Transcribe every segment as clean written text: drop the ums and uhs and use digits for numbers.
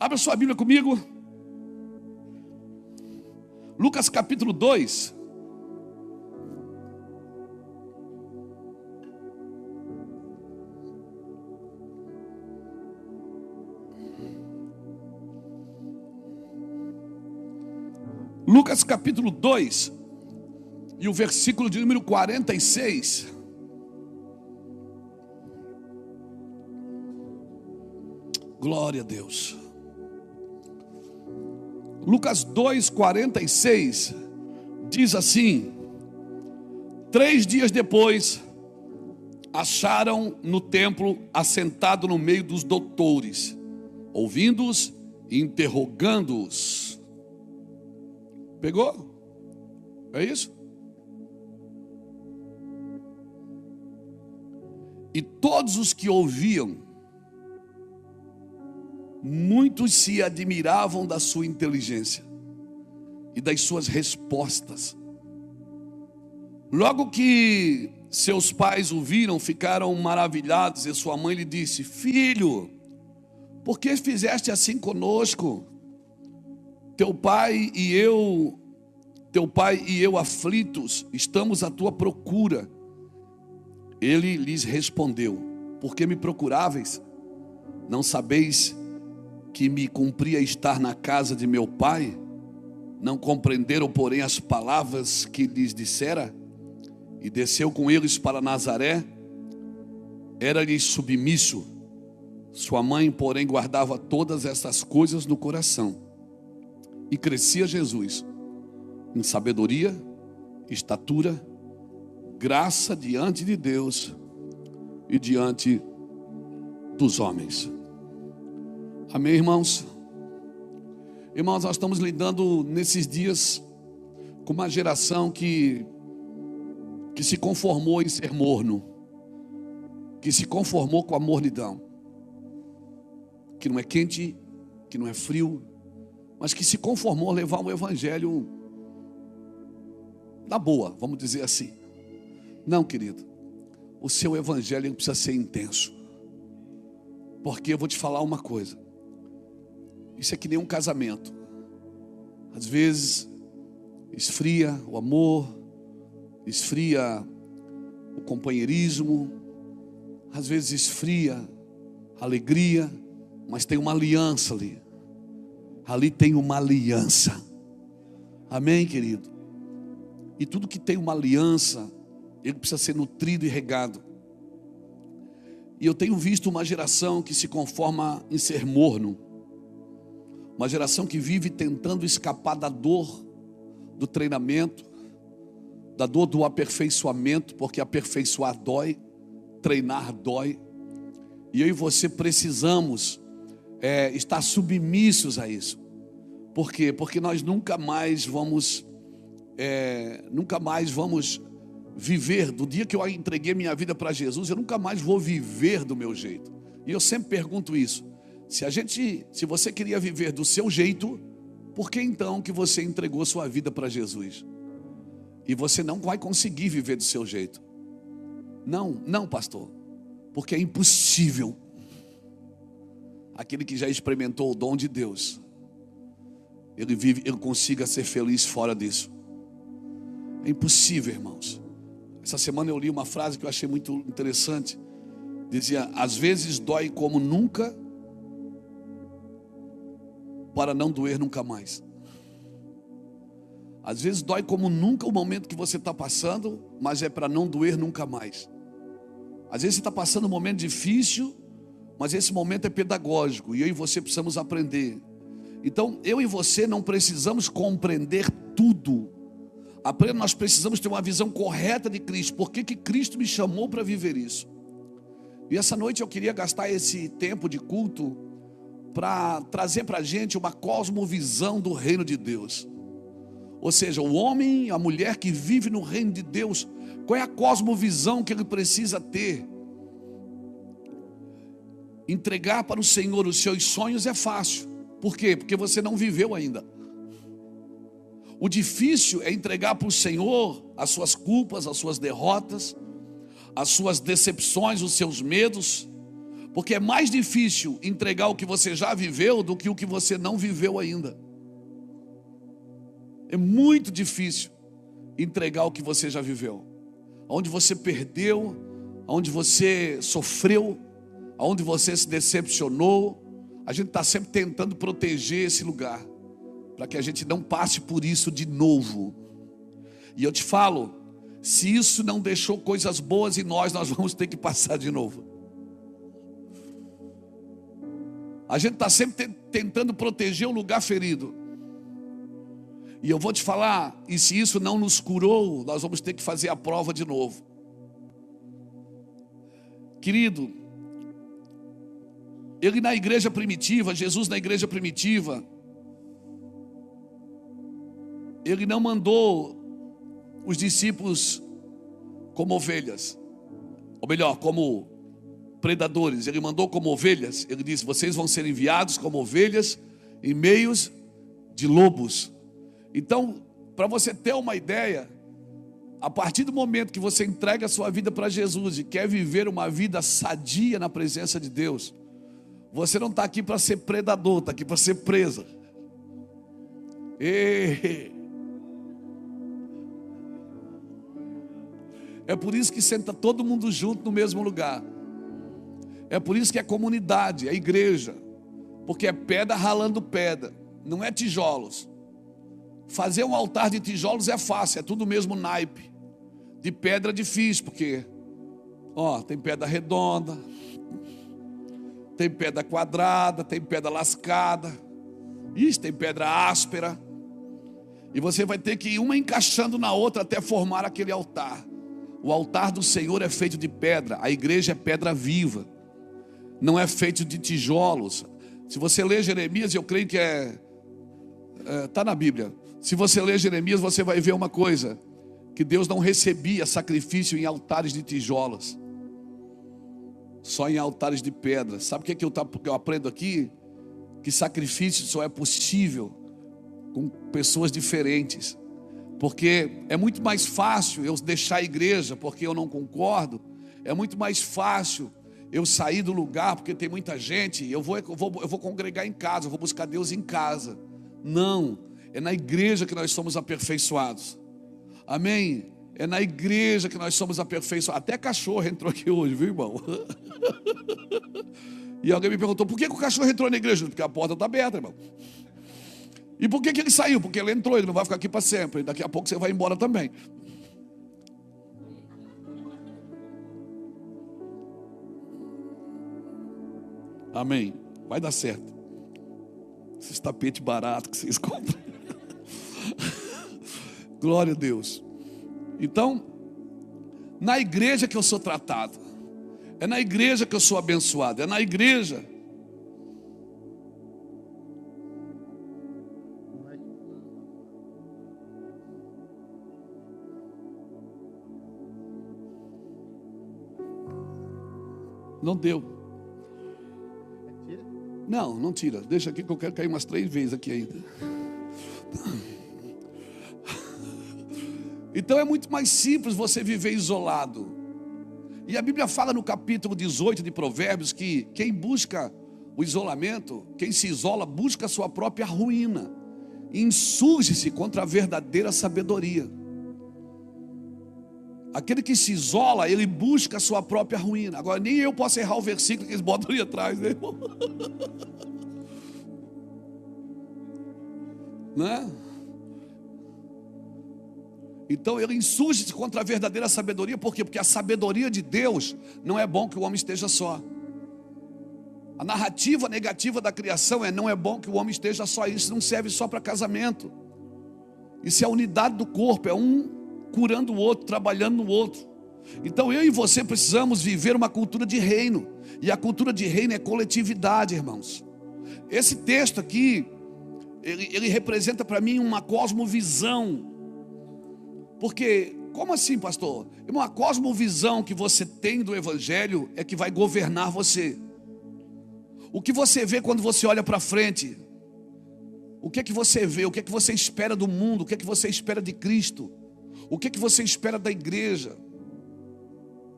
Abra sua Bíblia comigo. Lucas capítulo 2. Lucas capítulo 2. E o versículo de número 46. Glória a Deus. Lucas 2, 46 diz assim: 3 dias depois, acharam no templo assentado no meio dos doutores, ouvindo-os e interrogando-os. Pegou? É isso? E todos os que ouviam, muitos se admiravam da sua inteligência e das suas respostas. Logo que seus pais o viram, ficaram maravilhados, e sua mãe lhe disse: Filho, por que fizeste assim conosco? Teu pai e eu aflitos, estamos à tua procura. Ele lhes respondeu: Por que me procuráveis? Não sabeis que me cumpria estar na casa de meu pai? Não compreenderam, porém, as palavras que lhes dissera? E desceu com eles para Nazaré. Era-lhes submisso. Sua mãe, porém, guardava todas essas coisas no coração. E crescia Jesus em sabedoria, estatura, graça diante de Deus e diante dos homens. Amém, irmãos? Irmãos, nós estamos lidando nesses dias com uma geração que se conformou em ser morno, que se conformou com a mornidão, que não é quente, que não é frio, mas que se conformou a levar o evangelho na boa, vamos dizer assim. Não, querido, o seu evangelho precisa ser intenso, porque eu vou te falar uma coisa: isso é que nem um casamento. Às vezes esfria o amor, esfria o companheirismo, às vezes esfria a alegria, mas tem uma aliança ali. Ali tem uma aliança. Amém, querido? E tudo que tem uma aliança, ele precisa ser nutrido e regado. E eu tenho visto uma geração que se conforma em ser morno, uma geração que vive tentando escapar da dor do treinamento, da dor do aperfeiçoamento, porque aperfeiçoar dói, treinar dói. E eu e você precisamos estar submissos a isso. Por quê? Porque nós nunca mais vamos viver. Do dia que eu entreguei minha vida para Jesus, eu nunca mais vou viver do meu jeito. E eu sempre pergunto isso: se você queria viver do seu jeito, por que então que você entregou sua vida para Jesus? E você não vai conseguir viver do seu jeito. Não, pastor, porque é impossível. Aquele que já experimentou o dom de Deus, ele consiga ser feliz fora disso. É impossível, irmãos. Essa semana eu li uma frase que eu achei muito interessante. Dizia: às vezes dói como nunca, para não doer nunca mais. Às vezes dói como nunca o momento que você está passando, mas é para não doer nunca mais. Às vezes você está passando um momento difícil, mas esse momento é pedagógico, e eu e você precisamos aprender. Então eu e você não precisamos compreender tudo. Nós precisamos ter uma visão correta de Cristo. Por que Cristo me chamou para viver isso? E essa noite eu queria gastar esse tempo de culto para trazer para a gente uma cosmovisão do reino de Deus. Ou seja, o homem, a mulher que vive no reino de Deus, qual é a cosmovisão que ele precisa ter? Entregar para o Senhor os seus sonhos é fácil. Por quê? Porque você não viveu ainda. O difícil é entregar para o Senhor as suas culpas, as suas derrotas, as suas decepções, os seus medos. Porque é mais difícil entregar o que você já viveu do que o que você não viveu ainda. É muito difícil entregar o que você já viveu. Onde você perdeu, onde você sofreu, onde você se decepcionou. A gente está sempre tentando proteger esse lugar, para que a gente não passe por isso de novo. E eu te falo, se isso não deixou coisas boas em nós vamos ter que passar de novo. A gente está sempre tentando proteger o lugar ferido. E eu vou te falar, e se isso não nos curou, nós vamos ter que fazer a prova de novo. Querido, ele na igreja primitiva, Jesus na igreja primitiva, ele não mandou os discípulos como ovelhas, ou melhor, como predadores. Ele mandou como ovelhas. Ele disse: vocês vão ser enviados como ovelhas em meios de lobos. Então, para você ter uma ideia, a partir do momento que você entrega a sua vida para Jesus e quer viver uma vida sadia na presença de Deus, você não está aqui para ser predador, está aqui para ser presa. É por isso que senta todo mundo junto no mesmo lugar. É por isso que é comunidade, é igreja. Porque é pedra ralando pedra, não é tijolos. Fazer um altar de tijolos é fácil, é tudo o mesmo naipe. De pedra é difícil, porque tem pedra redonda, tem pedra quadrada, tem pedra lascada, tem pedra áspera. E você vai ter que ir uma encaixando na outra até formar aquele altar. O altar do Senhor é feito de pedra, a igreja é pedra viva, não é feito de tijolos. Se você ler Jeremias, eu creio que está na Bíblia. Se você ler Jeremias, você vai ver uma coisa: que Deus não recebia sacrifício em altares de tijolos, só em altares de pedra. Sabe o que eu aprendo aqui? Que sacrifício só é possível com pessoas diferentes. Porque é muito mais fácil eu deixar a igreja porque eu não concordo. É muito mais fácil eu sair do lugar porque tem muita gente. Eu vou congregar em casa, eu vou buscar Deus em casa. Não, é na igreja que nós somos aperfeiçoados. Amém? É na igreja que nós somos aperfeiçoados. Até cachorro entrou aqui hoje, viu, irmão? E alguém me perguntou: por que o cachorro entrou na igreja? Porque a porta está aberta, irmão. E por que ele saiu? Porque ele entrou, ele não vai ficar aqui para sempre. Daqui a pouco você vai embora também. Amém. Vai dar certo. Esses tapetes baratos que vocês compram. Glória a Deus. Então, na igreja que eu sou tratado, é na igreja que eu sou abençoado, é na igreja. Não deu. Não tira. Deixa aqui que eu quero cair umas 3 vezes aqui ainda. Então é muito mais simples você viver isolado. E a Bíblia fala no capítulo 18 de Provérbios que quem busca o isolamento, quem se isola, busca a sua própria ruína, e insurge-se contra a verdadeira sabedoria. Aquele que se isola, ele busca a sua própria ruína. Agora nem eu posso errar o versículo que eles botam ali atrás, né, irmão? Né? Então ele insurge-se contra a verdadeira sabedoria. Por quê? Porque a sabedoria de Deus não é bom que o homem esteja só. A narrativa negativa da criação não é bom que o homem esteja só. Isso não serve só para casamento. Isso é a unidade do corpo, é um curando o outro, trabalhando no outro. Então eu e você precisamos viver uma cultura de reino. E a cultura de reino é coletividade, irmãos. Esse texto aqui, ele representa para mim uma cosmovisão. Porque, como assim, pastor? Uma cosmovisão que você tem do Evangelho é que vai governar você. O que você vê quando você olha para frente? O que é que você vê? O que é que você espera do mundo? O que é que você espera de Cristo? O que é que você espera da igreja?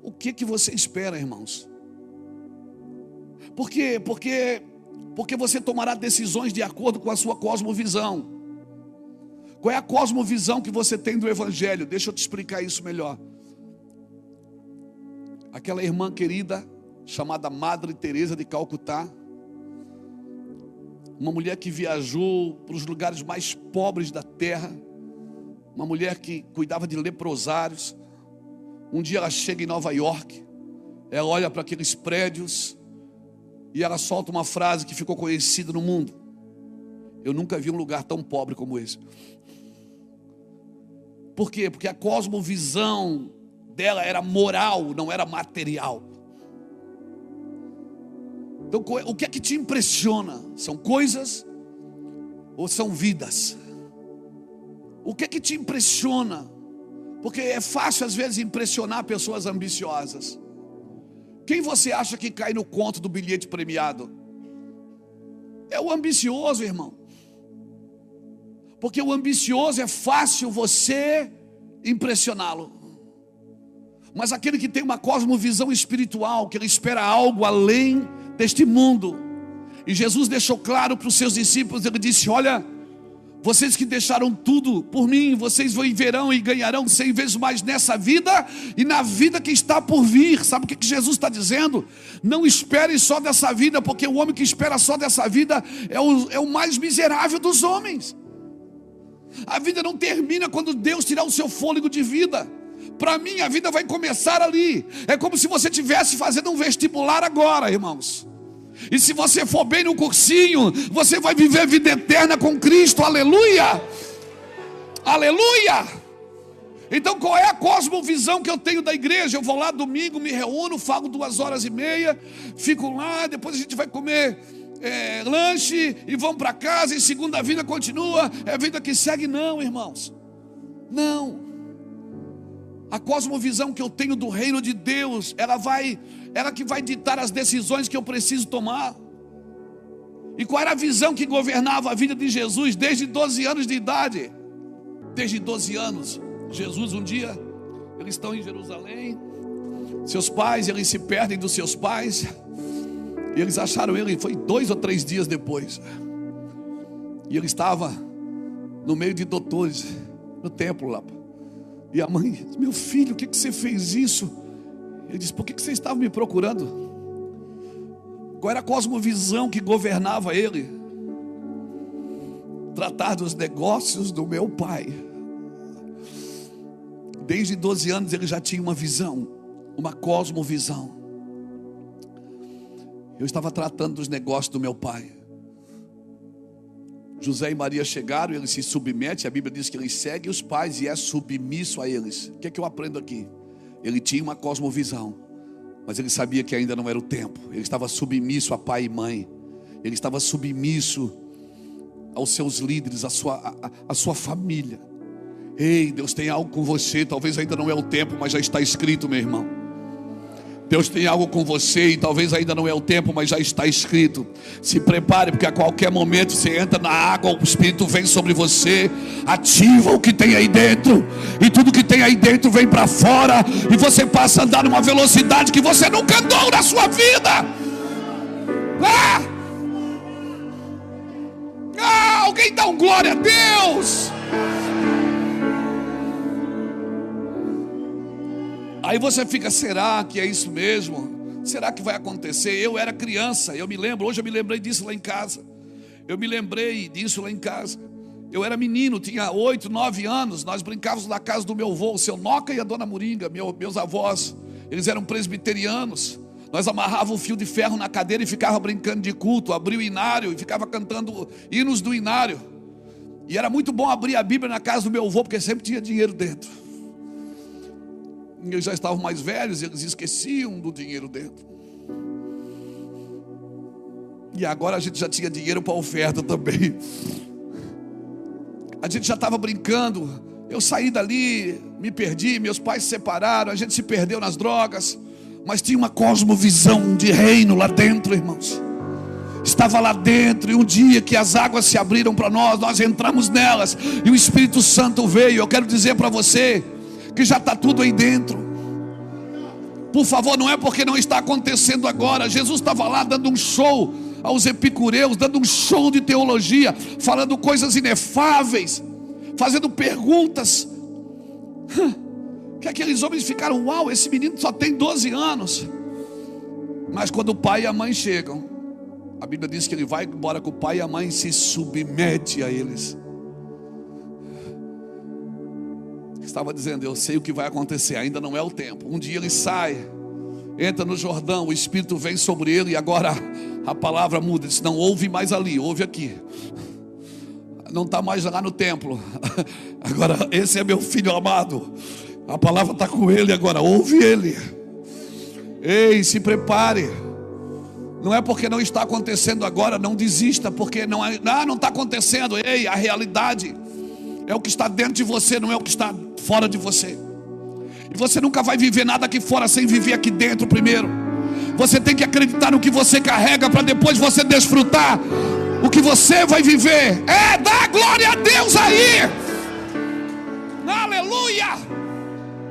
O que é que você espera, irmãos? Por quê? Porque você tomará decisões de acordo com a sua cosmovisão. Qual é a cosmovisão que você tem do Evangelho? Deixa eu te explicar isso melhor. Aquela irmã querida, chamada Madre Teresa de Calcutá, uma mulher que viajou para os lugares mais pobres da terra, uma mulher que cuidava de leprosários. Um dia ela chega em Nova York, ela olha para aqueles prédios e ela solta uma frase que ficou conhecida no mundo: eu nunca vi um lugar tão pobre como esse. Por quê? Porque a cosmovisão dela era moral, não era material. Então, o que é que te impressiona? São coisas ou são vidas? O que é que te impressiona? Porque é fácil às vezes impressionar pessoas ambiciosas. Quem você acha que cai no conto do bilhete premiado? É o ambicioso, irmão. Porque o ambicioso é fácil você impressioná-lo. Mas aquele que tem uma cosmovisão espiritual, que ele espera algo além deste mundo. E Jesus deixou claro para os seus discípulos, ele disse: olha, vocês que deixaram tudo por mim, vocês viverão e ganharão 100 vezes mais nessa vida e na vida que está por vir. Sabe o que Jesus está dizendo? Não espere só dessa vida, porque o homem que espera só dessa vida é o mais miserável dos homens. A vida não termina quando Deus tirar o seu fôlego de vida. Para mim a vida vai começar ali. É como se você estivesse fazendo um vestibular agora, irmãos. E se você for bem no cursinho, você vai viver a vida eterna com Cristo. Aleluia! Aleluia! Então qual é a cosmovisão que eu tenho da igreja? Eu vou lá domingo, me reúno, falo 2h30, fico lá, depois a gente vai comer lanche e vamos para casa, e segunda a vida continua, é a vida que segue. Não, irmãos, não. A cosmovisão que eu tenho do reino de Deus, ela que vai ditar as decisões que eu preciso tomar. E qual era a visão que governava a vida de Jesus desde 12 anos de idade? Desde 12 anos, Jesus um dia, eles estão em Jerusalém, seus pais, eles se perdem dos seus pais, e eles acharam ele, foi 2 ou 3 dias depois, e ele estava no meio de doutores, no templo lá. E a mãe disse: meu filho, o que você fez isso? Ele disse: por que você estava me procurando? Qual era a cosmovisão que governava ele? Tratar dos negócios do meu pai. Desde 12 anos ele já tinha uma visão, uma cosmovisão. Eu estava tratando dos negócios do meu pai. José e Maria chegaram, ele se submete, a Bíblia diz que ele segue os pais e é submisso a eles. O que é que eu aprendo aqui? Ele tinha uma cosmovisão, mas ele sabia que ainda não era o tempo. Ele estava submisso a pai e mãe. Ele estava submisso aos seus líderes, à sua família. Ei, Deus tem algo com você, talvez ainda não é o tempo, mas já está escrito, meu irmão. Deus tem algo com você e talvez ainda não é o tempo, mas já está escrito. Se prepare, porque a qualquer momento você entra na água, o Espírito vem sobre você, ativa o que tem aí dentro, e tudo que tem aí dentro vem para fora, e você passa a andar numa velocidade que você nunca andou na sua vida. Alguém dá um glória a Deus. Aí você fica: será que é isso mesmo? Será que vai acontecer? Eu era criança, eu me lembro, hoje eu me lembrei disso lá em casa. Eu me lembrei disso lá em casa. Eu era menino, tinha 8, 9 anos. Nós brincávamos na casa do meu avô, o seu Noca e a dona Moringa, meus avós. Eles eram presbiterianos. Nós amarrávamos o fio de ferro na cadeira e ficava brincando de culto. Abria o inário e ficava cantando hinos do inário. E era muito bom abrir a Bíblia na casa do meu avô, porque sempre tinha dinheiro dentro. Eles já estavam mais velhos, eles esqueciam do dinheiro dentro. E agora a gente já tinha dinheiro para oferta também. A gente já estava brincando. Eu saí dali, me perdi, meus pais se separaram, a gente se perdeu nas drogas. Mas tinha uma cosmovisão de reino lá dentro, irmãos. Estava lá dentro, e um dia que as águas se abriram para nós entramos nelas, e o Espírito Santo veio. Eu quero dizer para você que já está tudo aí dentro. Por favor, não é porque não está acontecendo agora. Jesus estava lá dando um show aos epicureus, dando um show de teologia, falando coisas inefáveis, fazendo perguntas, que aqueles homens ficaram: uau, esse menino só tem 12 anos. Mas quando o pai e a mãe chegam, a Bíblia diz que ele vai embora com o pai e a mãe se submete a eles. Estava dizendo: eu sei o que vai acontecer, ainda não é o tempo. Um dia ele sai, entra no Jordão, o Espírito vem sobre ele e agora a palavra muda. Ele diz: não ouve mais ali, ouve aqui. Não está mais lá no templo. Agora esse é meu filho amado. A palavra está com ele agora, ouve ele. Ei, se prepare. Não é porque não está acontecendo agora, não desista, porque não está acontecendo. Ei, a realidade é o que está dentro de você, não é o que está fora de você. E você nunca vai viver nada aqui fora sem viver aqui dentro primeiro. Você tem que acreditar no que você carrega, para depois você desfrutar o que você vai viver. Dá glória a Deus aí. Aleluia.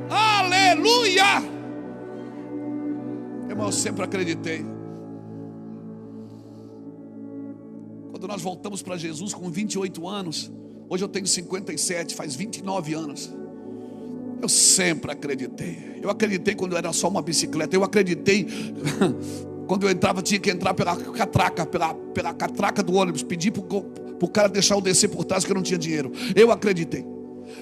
Aleluia. Irmão, eu sempre acreditei. Quando nós voltamos para Jesus com 28 anos, hoje eu tenho 57, faz 29 anos. Eu sempre acreditei. Eu acreditei quando era só uma bicicleta. Eu acreditei quando eu entrava, tinha que entrar pela catraca do ônibus, pedir para o cara deixar eu descer por trás, que eu não tinha dinheiro. Eu acreditei.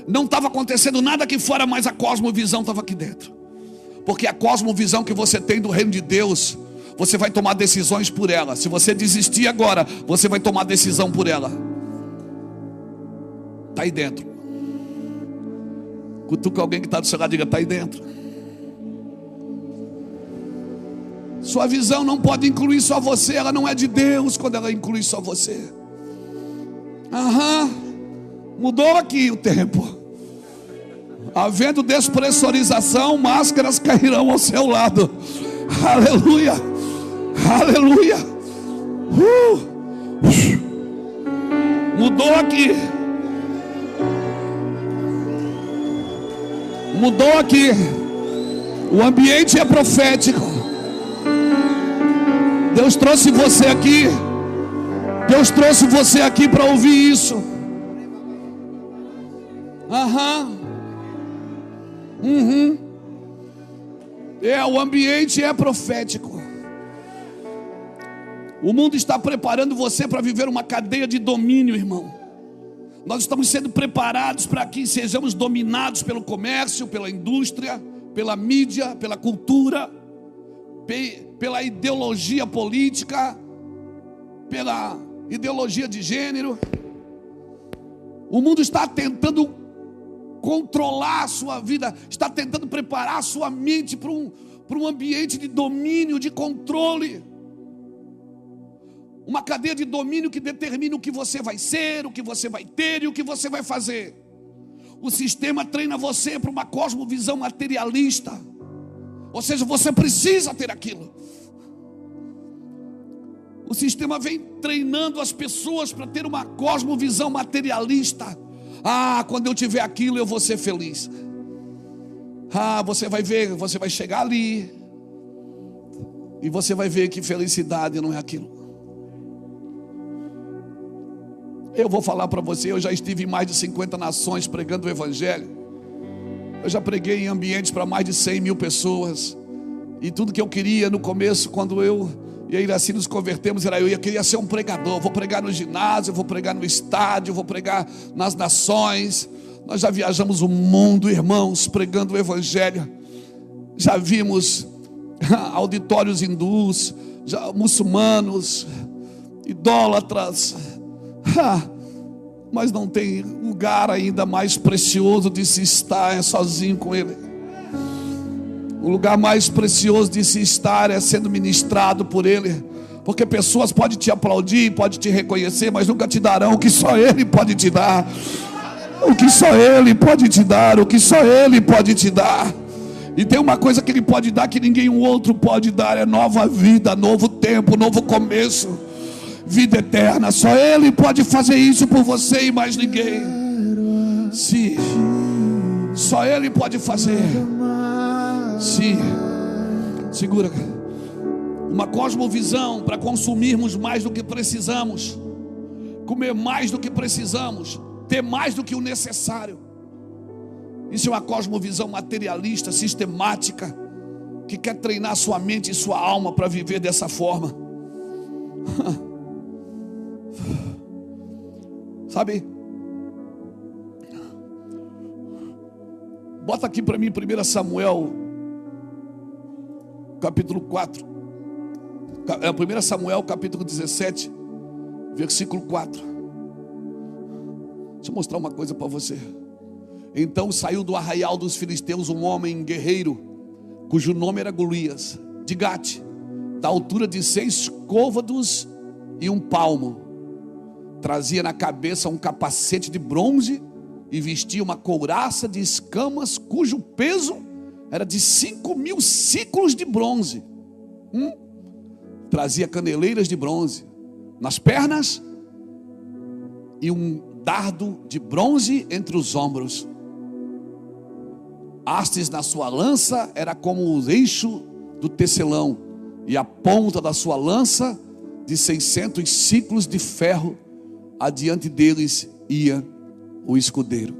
Não estava acontecendo nada aqui fora, mas a cosmovisão estava aqui dentro. Porque a cosmovisão que você tem do reino de Deus, você vai tomar decisões por ela. Se você desistir agora, você vai tomar decisão por ela. Está aí dentro. Cutuca alguém que está do seu lado e diga: está aí dentro. Sua visão não pode incluir só você. Ela não é de Deus quando ela inclui só você. Mudou aqui o tempo. Havendo despressurização, máscaras cairão ao seu lado. Aleluia. Aleluia. Mudou aqui. Mudou aqui. O ambiente é profético. Deus trouxe você aqui. Deus trouxe você aqui para ouvir isso. O ambiente é profético. O mundo está preparando você para viver uma cadeia de domínio, irmão. Nós estamos sendo preparados para que sejamos dominados pelo comércio, pela indústria, pela mídia, pela cultura, pela ideologia política, pela ideologia de gênero. O mundo está tentando controlar a sua vida, está tentando preparar a sua mente para um ambiente de domínio, de controle. Uma cadeia de domínio que determina o que você vai ser, o que você vai ter e o que você vai fazer. O sistema treina você para uma cosmovisão materialista. Ou seja, você precisa ter aquilo. O sistema vem treinando as pessoas para ter uma cosmovisão materialista. Quando eu tiver aquilo eu vou ser feliz. Você vai ver, você vai chegar ali e você vai ver que felicidade não é aquilo. Eu vou falar para você, eu já estive em mais de 50 nações pregando o Evangelho. Eu já preguei em ambientes para mais de 100 mil pessoas. E tudo que eu queria no começo, quando eu e a Iraci nos convertemos, era eu queria ser um pregador. Vou pregar no ginásio, vou pregar no estádio, vou pregar nas nações. Nós já viajamos o mundo, irmãos, pregando o Evangelho. Já vimos auditórios hindus, muçulmanos, idólatras. Mas não tem lugar ainda mais precioso de se estar sozinho com Ele. O lugar mais precioso de se estar é sendo ministrado por Ele. Porque pessoas podem te aplaudir, podem te reconhecer, mas nunca te darão o que só Ele pode te dar. O que só Ele pode te dar, o que só Ele pode te dar. E tem uma coisa que Ele pode dar que ninguém outro pode dar: é nova vida, novo tempo, novo começo, vida eterna. Só Ele pode fazer isso por você e mais ninguém. Sim, só Ele pode fazer. Sim, Segura. Uma cosmovisão para consumirmos mais do que precisamos, comer mais do que precisamos, ter mais do que o necessário. Isso é uma cosmovisão materialista, sistemática, que quer treinar sua mente e sua alma para viver dessa forma. Sabe? Bota aqui para mim 1 Samuel, capítulo 4. 1 Samuel, capítulo 17, versículo 4. Deixa eu mostrar uma coisa para você. Então saiu do arraial dos filisteus um homem guerreiro, cujo nome era Golias, de Gate, da altura de 6 côvados e 1 palmo. Trazia na cabeça um capacete de bronze e vestia uma couraça de escamas, cujo peso era de 5.000 ciclos de bronze. Trazia caneleiras de bronze nas pernas e um dardo de bronze entre os ombros. Hastes na sua lança era como o eixo do tecelão, e a ponta da sua lança de 600 ciclos de ferro. Adiante deles ia o escudeiro.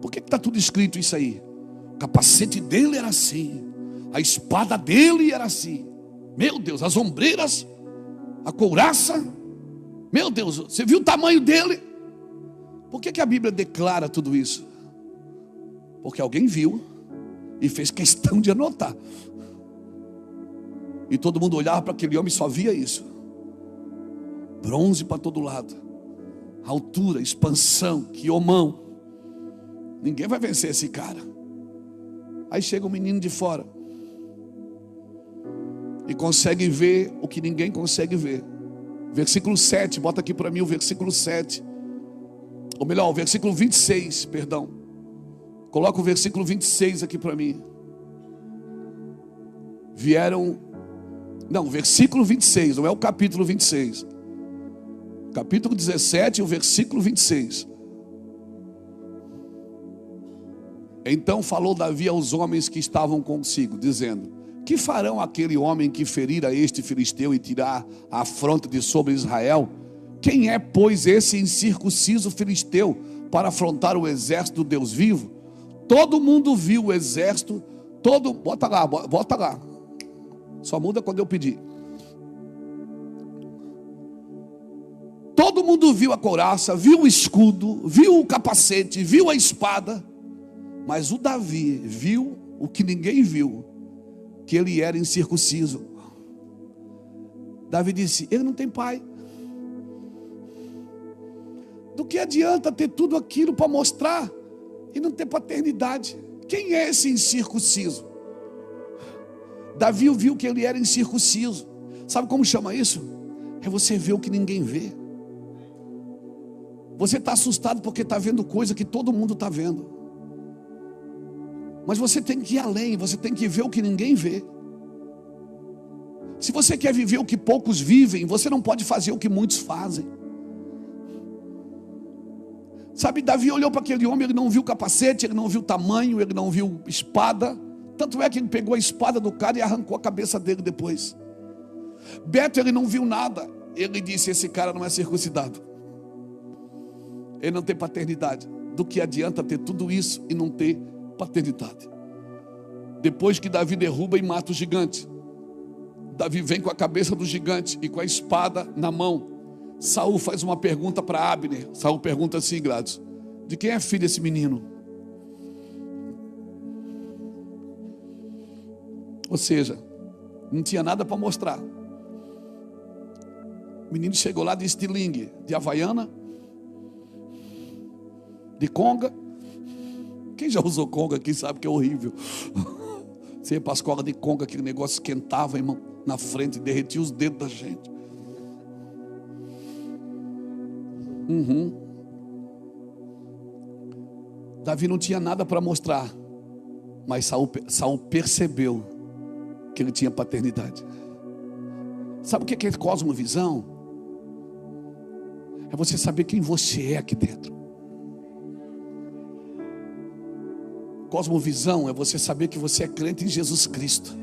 Por que está tudo escrito isso aí? O capacete dele era assim, a espada dele era assim. Meu Deus, as ombreiras, a couraça. Meu Deus, você viu o tamanho dele? Por que a Bíblia declara tudo isso? Porque alguém viu e fez questão de anotar. E todo mundo olhava para aquele homem e só via isso. Bronze para todo lado, altura, expansão, quiomão. Ninguém vai vencer esse cara. Aí chega um menino de fora e consegue ver o que ninguém consegue ver. Versículo 7, bota aqui para mim o versículo 7. Ou melhor, o versículo 26, perdão. Coloca o versículo 26 aqui para mim. Versículo 26, não é o capítulo 26. Capítulo 17, o versículo 26. Então falou Davi aos homens que estavam consigo, dizendo: que farão aquele homem que ferir a este filisteu e tirar a afronta de sobre Israel? Quem é, pois, esse incircunciso filisteu para afrontar o exército do Deus vivo? Todo mundo viu o exército, bota lá. Só muda quando eu pedir. Todo mundo viu a couraça, viu o escudo, viu o capacete, viu a espada. Mas o Davi viu o que ninguém viu, que ele era incircunciso. Davi disse: ele não tem pai. Do que adianta ter tudo aquilo para mostrar e não ter paternidade? Quem é esse incircunciso? Davi viu que ele era incircunciso. Sabe como chama isso? É você ver o que ninguém vê. Você está assustado porque está vendo coisa que todo mundo está vendo. Mas você tem que ir além, você tem que ver o que ninguém vê. Se você quer viver o que poucos vivem, você não pode fazer o que muitos fazem. Sabe, Davi olhou para aquele homem, ele não viu capacete, ele não viu tamanho, ele não viu espada. Tanto é que ele pegou a espada do cara e arrancou a cabeça dele depois. Beto, ele não viu nada. Ele disse: esse cara não é circuncidado. Ele não tem paternidade. Do que adianta ter tudo isso e não ter paternidade? Depois que Davi derruba e mata o gigante, Davi vem com a cabeça do gigante e com a espada na mão. Saul faz uma pergunta para Abner. Saul pergunta assim, Gladys: de quem é filho esse menino? Ou seja, não tinha nada para mostrar. O menino chegou lá de estilingue, de havaiana, de conga. Quem já usou conga aqui sabe que é horrível. Você ia para a escola de conga, aquele negócio esquentava, irmão, na frente, derretia os dedos da gente. Davi não tinha nada para mostrar, mas Saul percebeu que ele tinha paternidade. Sabe o que é cosmovisão? É você saber quem você é aqui dentro. Cosmovisão é você saber que você é crente em Jesus Cristo.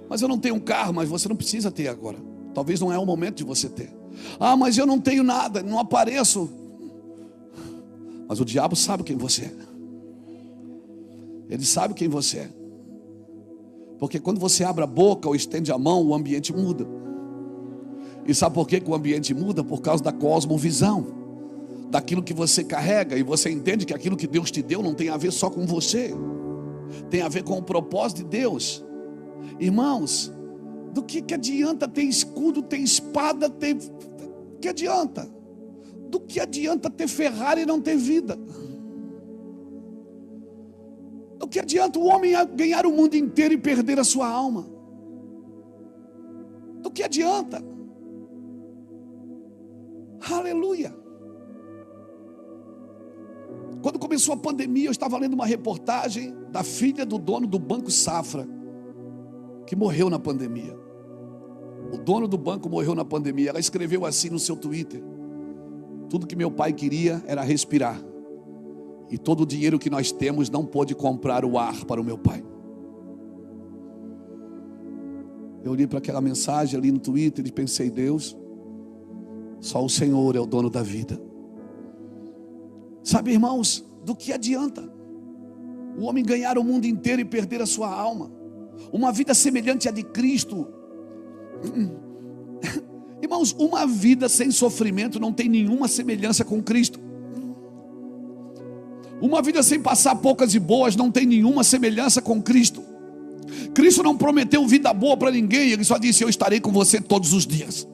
Mas eu não tenho um carro, mas você não precisa ter agora. Talvez não é o momento de você ter. Ah, mas eu não tenho nada, não apareço. Mas o diabo sabe quem você é. Ele sabe quem você é. Porque quando você abre a boca ou estende a mão, o ambiente muda. E sabe por que o ambiente muda? Por causa da cosmovisão, daquilo que você carrega. E você entende que aquilo que Deus te deu não tem a ver só com você, tem a ver com o propósito de Deus. Irmãos, do que adianta ter escudo, ter espada, ter... que adianta? Do que adianta ter Ferrari e não ter vida? Do que adianta o homem ganhar o mundo inteiro e perder a sua alma? Do que adianta? Aleluia. Quando começou a pandemia, eu estava lendo uma reportagem da filha do dono do Banco Safra, que morreu na pandemia. O dono do banco morreu na pandemia. Ela escreveu assim no seu Twitter: tudo que meu pai queria era respirar, e todo o dinheiro que nós temos não pôde comprar o ar para o meu pai. Eu olhei para aquela mensagem ali no Twitter e pensei: Deus, só o Senhor é o dono da vida. Sabe, irmãos, do que adianta o homem ganhar o mundo inteiro e perder a sua alma? Uma vida semelhante à de Cristo. Irmãos, uma vida sem sofrimento não tem nenhuma semelhança com Cristo. Uma vida sem passar poucas e boas não tem nenhuma semelhança com Cristo. Cristo não prometeu vida boa para ninguém. Ele só disse: eu estarei com você todos os dias.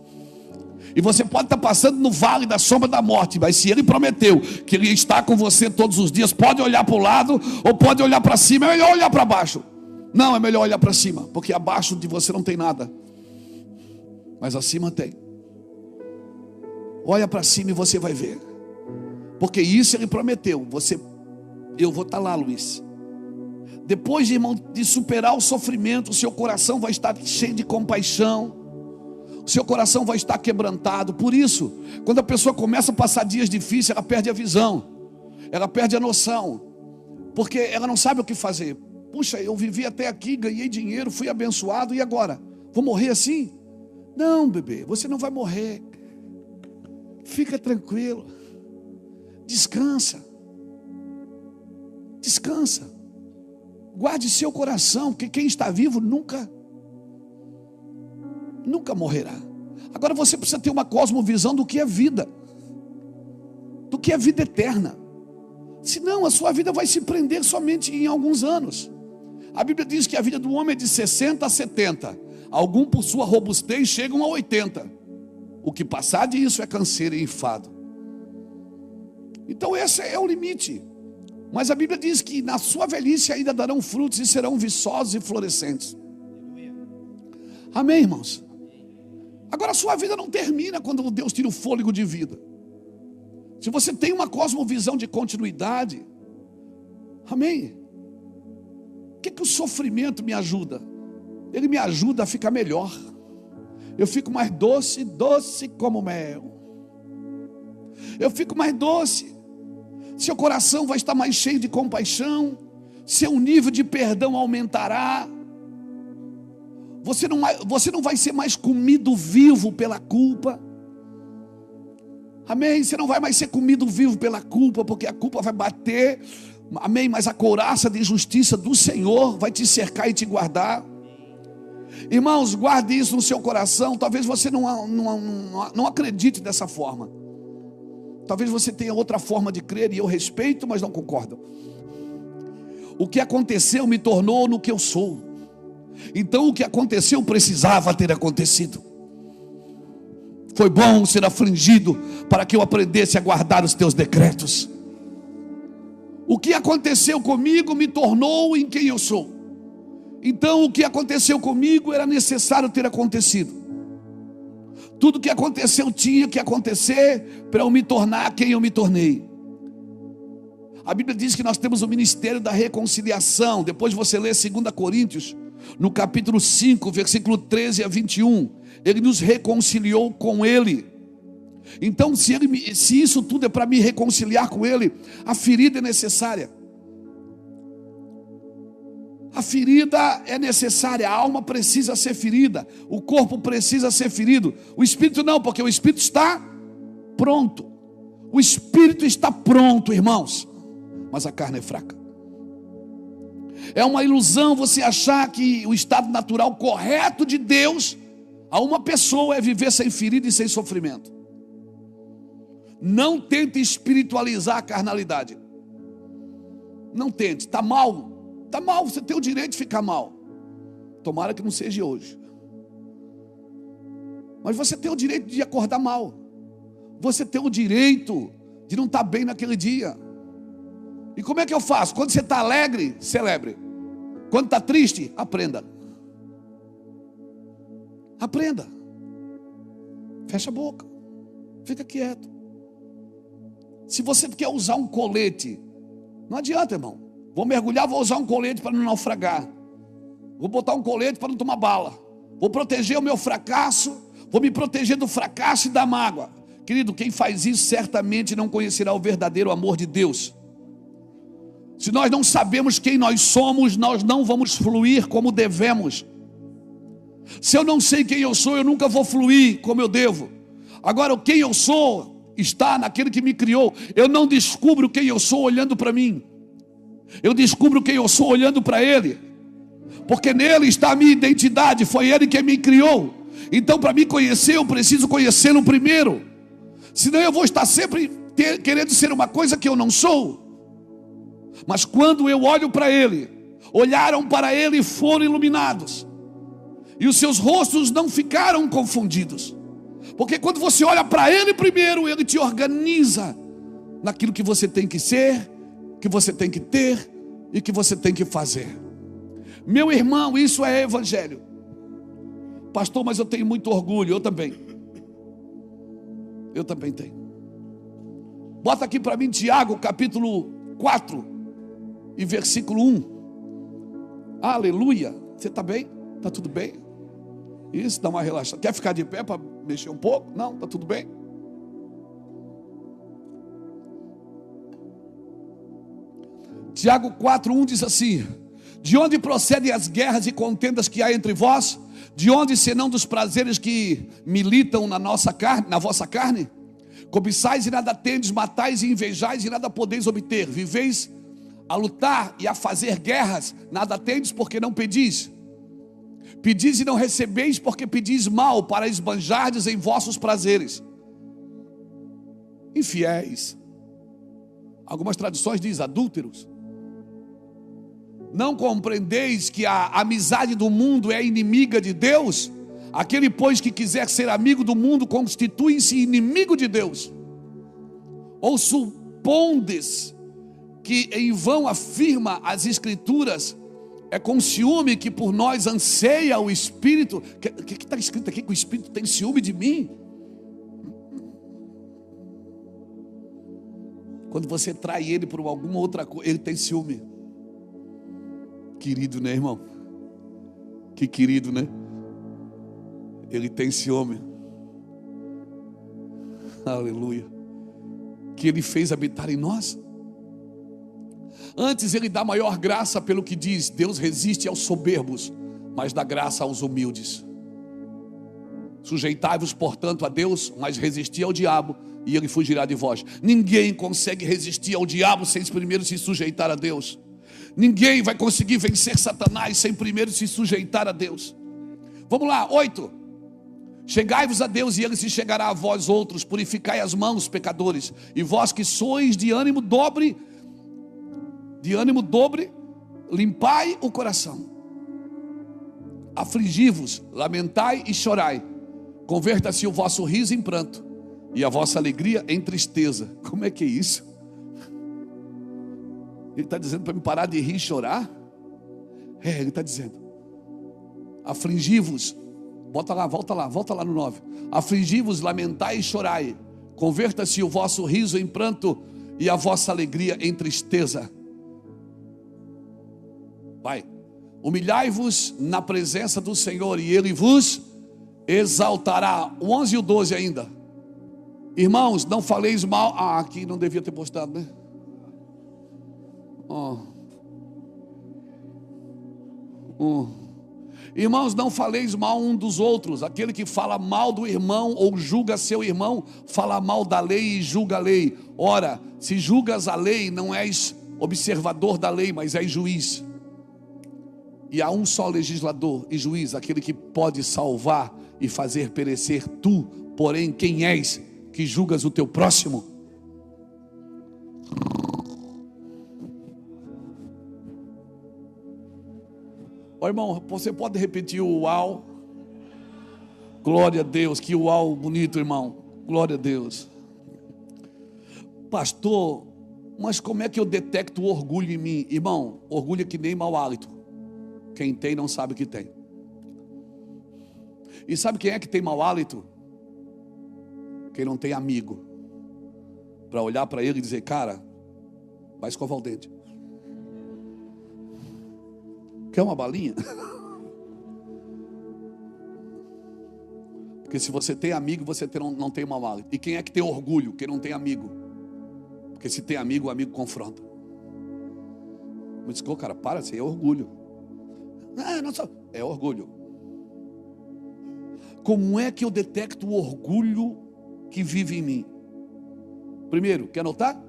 E você pode estar passando no vale da sombra da morte, mas se Ele prometeu que Ele está com você todos os dias, pode olhar para o lado ou pode olhar para cima. É melhor olhar para baixo. Não, é melhor olhar para cima, porque abaixo de você não tem nada, mas acima tem. Olha para cima e você vai ver, porque isso Ele prometeu. Eu vou estar lá, Luiz. Depois, irmão, de superar o sofrimento, o seu coração vai estar cheio de compaixão, o seu coração vai estar quebrantado. Por isso, quando a pessoa começa a passar dias difíceis, ela perde a visão, ela perde a noção, porque ela não sabe o que fazer. Puxa, eu vivi até aqui, ganhei dinheiro, fui abençoado, e agora? Vou morrer assim? Não, bebê, você não vai morrer. Fica tranquilo, descansa, descansa, guarde seu coração, porque quem está vivo nunca morrerá. Agora você precisa ter uma cosmovisão do que é vida, do que é vida eterna. Senão a sua vida vai se prender somente em alguns anos. A Bíblia diz que a vida do homem é de 60 a 70. Alguns por sua robustez chegam a 80. O que passar disso é canseiro e enfado. Então esse é o limite. Mas a Bíblia diz que na sua velhice ainda darão frutos e serão viçosos e florescentes. Amém, irmãos? Agora a sua vida não termina quando Deus tira o fôlego de vida. Se você tem uma cosmovisão de continuidade, amém? O que o sofrimento me ajuda? Ele me ajuda a ficar melhor. Eu fico mais doce, doce como mel. Eu fico mais doce. Seu coração vai estar mais cheio de compaixão. Seu nível de perdão aumentará. Você não vai ser mais comido vivo pela culpa. Amém? Você não vai mais ser comido vivo pela culpa, porque a culpa vai bater. Amém? Mas a couraça de justiça do Senhor vai te cercar e te guardar. Irmãos, guarde isso no seu coração. Talvez você não acredite dessa forma. Talvez você tenha outra forma de crer, e eu respeito, mas não concordo. O que aconteceu me tornou no que eu sou. Então o que aconteceu precisava ter acontecido. Foi bom ser afligido para que eu aprendesse a guardar os teus decretos. O que aconteceu comigo me tornou em quem eu sou. Então o que aconteceu comigo era necessário ter acontecido. Tudo que aconteceu tinha que acontecer para eu me tornar quem eu me tornei. A Bíblia diz que nós temos o ministério da reconciliação. Depois você lê 2 Coríntios, no capítulo 5, versículo 13 a 21. Ele nos reconciliou com Ele. Então se isso tudo é para me reconciliar com Ele, a ferida é necessária. A ferida é necessária, a alma precisa ser ferida, o corpo precisa ser ferido, o espírito não, porque o espírito está pronto. O espírito está pronto, irmãos, mas a carne é fraca. É uma ilusão você achar que o estado natural correto de Deus a uma pessoa é viver sem ferida e sem sofrimento. Não tente espiritualizar a carnalidade. Não tente, está mal. Está mal, você tem o direito de ficar mal. Tomara que não seja hoje. Mas você tem o direito de acordar mal. Você tem o direito de não estar bem naquele dia. E como é que eu faço? Quando você está alegre, celebre. Quando está triste, aprenda. Aprenda. Fecha a boca. Fica quieto. Se você quer usar um colete, não adianta, irmão. Vou mergulhar, vou usar um colete para não naufragar. Vou botar um colete para não tomar bala. Vou proteger o meu fracasso. Vou me proteger do fracasso e da mágoa. Querido, quem faz isso certamente não conhecerá o verdadeiro amor de Deus. Se nós não sabemos quem nós somos, nós não vamos fluir como devemos. Se eu não sei quem eu sou, eu nunca vou fluir como eu devo. Agora, quem eu sou está naquele que me criou. Eu não descubro quem eu sou olhando para mim. Eu descubro quem eu sou olhando para Ele, porque nele está a minha identidade. Foi Ele que me criou. Então, para me conhecer, eu preciso conhecê-lo primeiro. Senão eu vou estar sempre querendo ser uma coisa que eu não sou. Mas quando eu olho para Ele, olharam para Ele e foram iluminados, e os seus rostos não ficaram confundidos. Porque quando você olha para Ele primeiro, Ele te organiza naquilo que você tem que ser, que você tem que ter e que você tem que fazer. Meu irmão, isso é evangelho. Pastor, mas eu tenho muito orgulho. Eu também tenho. Bota aqui para mim Tiago capítulo 4 e versículo 1. Aleluia. Você está bem? Está tudo bem? Isso, dá uma relaxada. Quer ficar de pé para mexer um pouco? Não, está tudo bem? Tiago 4:1 diz assim: de onde procedem as guerras e contendas que há entre vós? De onde senão dos prazeres que militam na vossa carne? Cobiçais e nada tendes, matais e invejais e nada podeis obter. Viveis a lutar e a fazer guerras, nada tendes porque não pedis. Pedis e não recebeis porque pedis mal, para esbanjardes em vossos prazeres. Infiéis. Algumas traduções dizem adúlteros. Não compreendeis que a amizade do mundo é inimiga de Deus? Aquele, pois, que quiser ser amigo do mundo, constitui-se inimigo de Deus. Ou supondes que em vão afirma as Escrituras, é com ciúme que por nós anseia o Espírito? O que está escrito aqui? Que o Espírito tem ciúme de mim? Quando você trai ele por alguma outra coisa, ele tem ciúme. Querido, né, irmão? Que querido, né? Ele tem ciúme. Aleluia. Que Ele fez habitar em nós. Antes Ele dá maior graça, pelo que diz: Deus resiste aos soberbos, mas dá graça aos humildes. Sujeitai-vos, portanto, a Deus, mas resisti ao diabo, e ele fugirá de vós. Ninguém consegue resistir ao diabo sem primeiro se sujeitar a Deus. Ninguém vai conseguir vencer Satanás sem primeiro se sujeitar a Deus. Vamos lá, 8. Chegai-vos a Deus e Ele se chegará a vós outros. Purificai as mãos, pecadores. E vós que sois de ânimo dobre, limpai o coração. Afligi-vos, lamentai e chorai. Converta-se o vosso riso em pranto e a vossa alegria em tristeza. Como é que é isso? Ele está dizendo para me parar de rir e chorar? Ele está dizendo: afligi-vos, volta lá no 9. Afligi-vos, lamentai e chorai. Converta-se o vosso riso em pranto e a vossa alegria em tristeza. Vai. Humilhai-vos na presença do Senhor e Ele vos exaltará. O 11 e o 12 ainda. Irmãos, não faleis mal. Aqui não devia ter postado, né? Irmãos, não faleis mal um dos outros. Aquele que fala mal do irmão ou julga seu irmão, fala mal da lei e julga a lei. Ora, se julgas a lei, não és observador da lei, mas és juiz. E há um só legislador e juiz, aquele que pode salvar e fazer perecer. Tu, porém, quem és que julgas o teu próximo? Ó, irmão, você pode repetir o uau? Glória a Deus, que uau bonito, irmão. Glória a Deus. Pastor, mas como é que eu detecto o orgulho em mim? Irmão, orgulho é que nem mau hálito. Quem tem não sabe o que tem. E sabe quem é que tem mau hálito? Quem não tem amigo para olhar para ele e dizer: cara, vai escovar o dente. Quer uma balinha? Porque se você tem amigo, você não tem mau hálito. E quem é que tem orgulho? Quem não tem amigo. Porque se tem amigo, o amigo confronta. Eu disse: cara, para, isso aí é orgulho. Não só. É orgulho. Como é que eu detecto o orgulho que vive em mim? Primeiro, quer notar?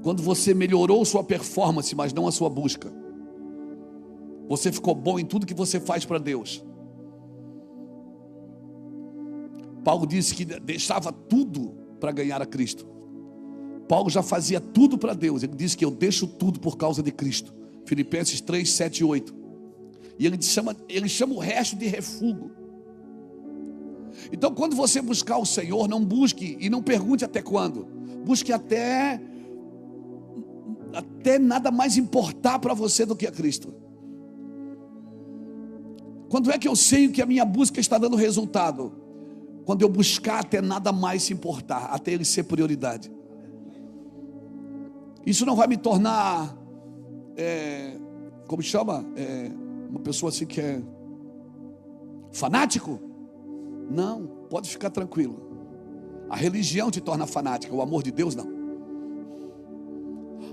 Quando você melhorou sua performance, mas não a sua busca. Você ficou bom em tudo que você faz para Deus. Paulo disse que deixava tudo para ganhar a Cristo. Paulo já fazia tudo para Deus. Ele disse que eu deixo tudo por causa de Cristo. Filipenses 3, 7 e 8. E ele chama o resto de refúgio. Então, quando você buscar o Senhor, não busque e não pergunte até quando. Busque até nada mais importar para você do que a Cristo. Quando é que eu sei que a minha busca está dando resultado? Quando eu buscar até nada mais se importar, até Ele ser prioridade. Isso não vai me tornar, como chama? Uma pessoa assim que é fanático? Não, pode ficar tranquilo. A religião te torna fanática, o amor de Deus não.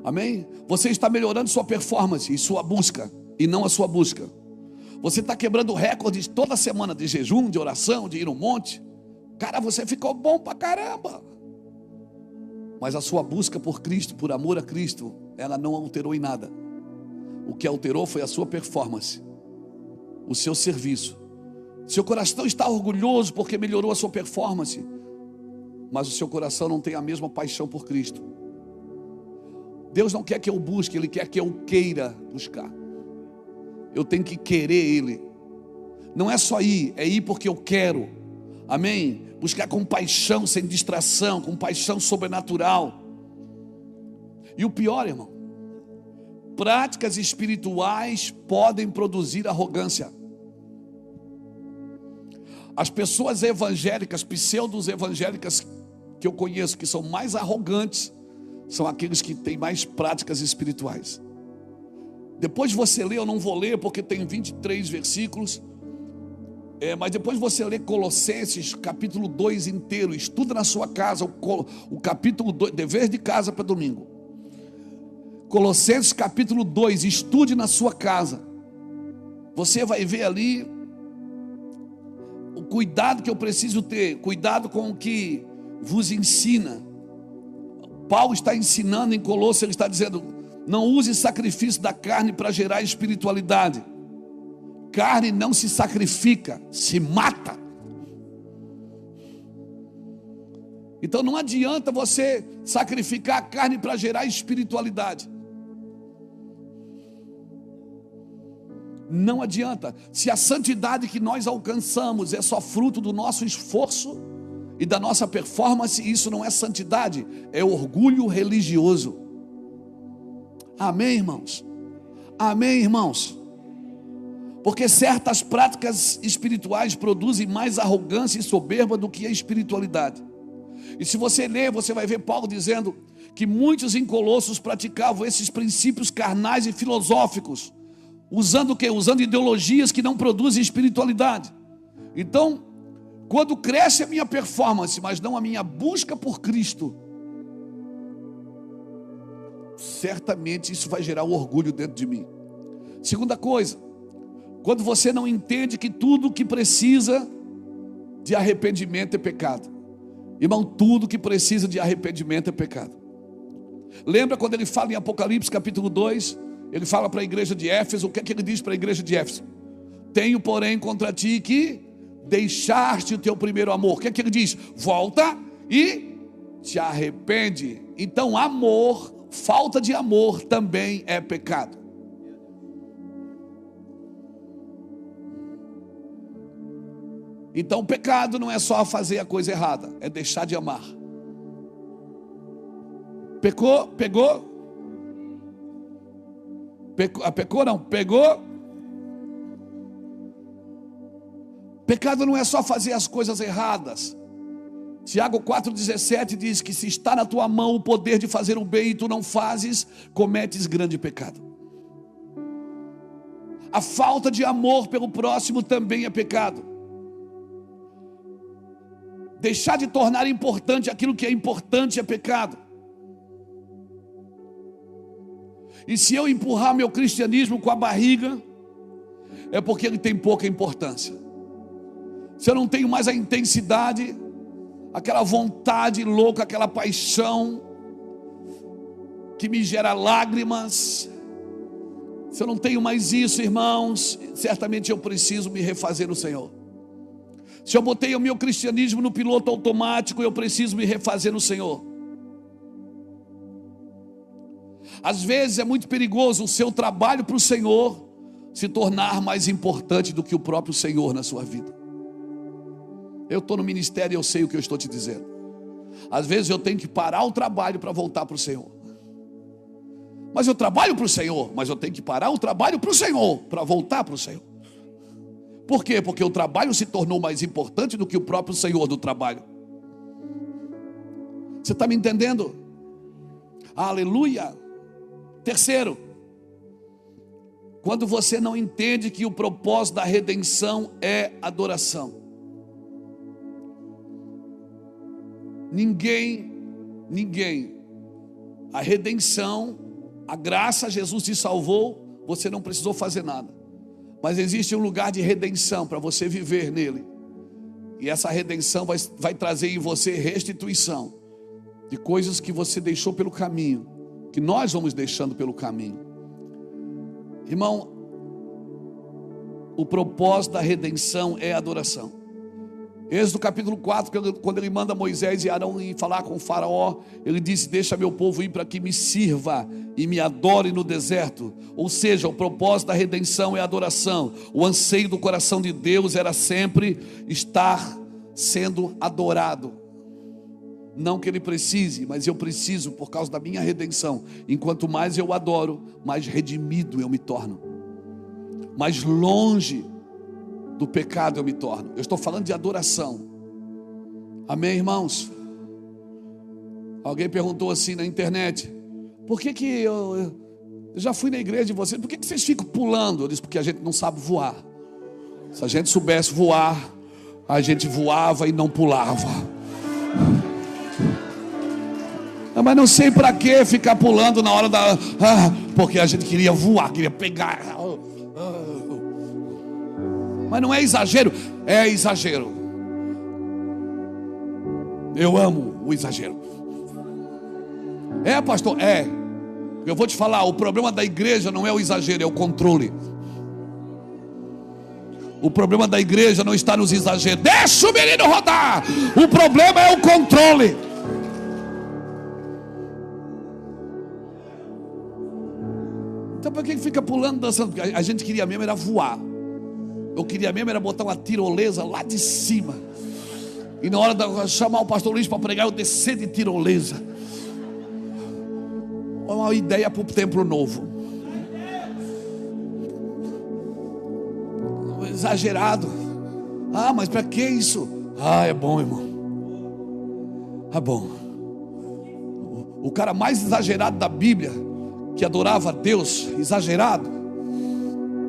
Amém? Você está melhorando sua performance e sua busca, e não a sua busca. Você está quebrando recordes toda semana de jejum, de oração, de ir no monte. Cara, você ficou bom pra caramba. Mas a sua busca por Cristo, por amor a Cristo, ela não alterou em nada. O que alterou foi a sua performance, o seu serviço. Seu coração está orgulhoso porque melhorou a sua performance, mas o seu coração não tem a mesma paixão por Cristo. Deus não quer que eu busque, Ele quer que eu queira buscar. Eu tenho que querer Ele. Não é só ir, é ir porque eu quero. Amém? Buscar com paixão, sem distração, com paixão sobrenatural. E o pior, irmão, práticas espirituais podem produzir arrogância. As pessoas evangélicas, pseudos evangélicas que eu conheço, que são mais arrogantes, são aqueles que têm mais práticas espirituais. Depois você lê, eu não vou ler porque tem 23 versículos, mas depois você lê Colossenses capítulo 2 inteiro, estuda na sua casa o capítulo 2, dever de casa para domingo. Colossenses capítulo 2, estude na sua casa. Você vai ver ali o cuidado que eu preciso ter, cuidado com o que vos ensina. Paulo está ensinando em Colossos, ele está dizendo: não use sacrifício da carne para gerar espiritualidade. Carne não se sacrifica, se mata. Então não adianta você sacrificar a carne para gerar espiritualidade. Não adianta. Se a santidade que nós alcançamos é só fruto do nosso esforço e da nossa performance, isso não é santidade, é orgulho religioso. Amém, irmãos? Amém, irmãos? Porque certas práticas espirituais produzem mais arrogância e soberba do que a espiritualidade. E se você ler, você vai ver Paulo dizendo que muitos em Colossos praticavam esses princípios carnais e filosóficos, usando o quê? Usando ideologias que não produzem espiritualidade. Então, quando cresce a minha performance, mas não a minha busca por Cristo, certamente isso vai gerar um orgulho dentro de mim. Segunda coisa, Quando você não entende que tudo que precisa de arrependimento é pecado. Irmão, tudo que precisa de arrependimento é pecado. Lembra quando ele fala em Apocalipse capítulo 2? Ele fala para a igreja de Éfeso. O que é que ele diz para a igreja de Éfeso? Tenho, porém, contra ti que deixaste o teu primeiro amor. O que é que ele diz? Volta e te arrepende. Então amor, falta de amor também é pecado. Então o pecado não é só fazer a coisa errada, é deixar de amar. Pecou? Pegou? Pecou não, pegou? Pecado não é só fazer as coisas erradas. Tiago 4,17 diz que se está na tua mão o poder de fazer o bem e tu não fazes, cometes grande pecado. A falta de amor pelo próximo também é pecado. Deixar de tornar importante aquilo que é importante é pecado. E se eu empurrar meu cristianismo com a barriga, é porque ele tem pouca importância. Se eu não tenho mais a intensidade, aquela vontade louca, aquela paixão que me gera lágrimas, se eu não tenho mais isso, irmãos, certamente eu preciso me refazer no Senhor. Se eu botei o meu cristianismo no piloto automático, eu preciso me refazer no Senhor. Às vezes é muito perigoso o seu trabalho para o Senhor se tornar mais importante do que o próprio Senhor na sua vida. Eu estou no ministério e eu sei o que eu estou te dizendo. Às vezes eu tenho que parar o trabalho para voltar para o Senhor. Mas eu trabalho para o Senhor, mas eu tenho que parar o trabalho para o Senhor, para voltar para o Senhor. Por quê? Porque o trabalho se tornou mais importante do que o próprio Senhor do trabalho. Você está me entendendo? Aleluia. Terceiro, quando você não entende que o propósito da redenção é adoração. Ninguém, a redenção, a graça, Jesus te salvou, você não precisou fazer nada. Mas existe um lugar de redenção para você viver nele. E essa redenção vai trazer em você restituição de coisas que você deixou pelo caminho, que nós vamos deixando pelo caminho. Irmão, o propósito da redenção é adoração. Êxodo capítulo 4, quando ele manda Moisés e Arão ir falar com o faraó, ele disse: deixa meu povo ir para que me sirva e me adore no deserto. Ou seja, o propósito da redenção é adoração. O anseio do coração de Deus era sempre estar sendo adorado. Não que ele precise, mas eu preciso por causa da minha redenção. Enquanto mais eu adoro, mais redimido eu me torno, mais longe do pecado eu me torno. Eu estou falando de adoração. Amém, irmãos? Alguém perguntou assim na internet: por que eu já fui na igreja de vocês, por que vocês ficam pulando? Eu disse: porque a gente não sabe voar. Se a gente soubesse voar, a gente voava e não pulava. Mas não sei para que ficar pulando na hora da... porque a gente queria voar, queria pegar. Mas não é exagero? É exagero. Eu amo o exagero. É, pastor? É. Eu vou te falar, o problema da igreja não é o exagero, é o controle. O problema da igreja não está nos exageros. Deixa o menino rodar. O problema é o controle. Então por que fica pulando, dançando? Porque a gente queria mesmo era voar. Eu queria mesmo era botar uma tirolesa lá de cima. E na hora de chamar o pastor Luiz para pregar, eu descer de tirolesa. Uma ideia para o templo novo. Exagerado. Mas para que isso? É bom, irmão. É bom. O cara mais exagerado da Bíblia, que adorava a Deus, exagerado,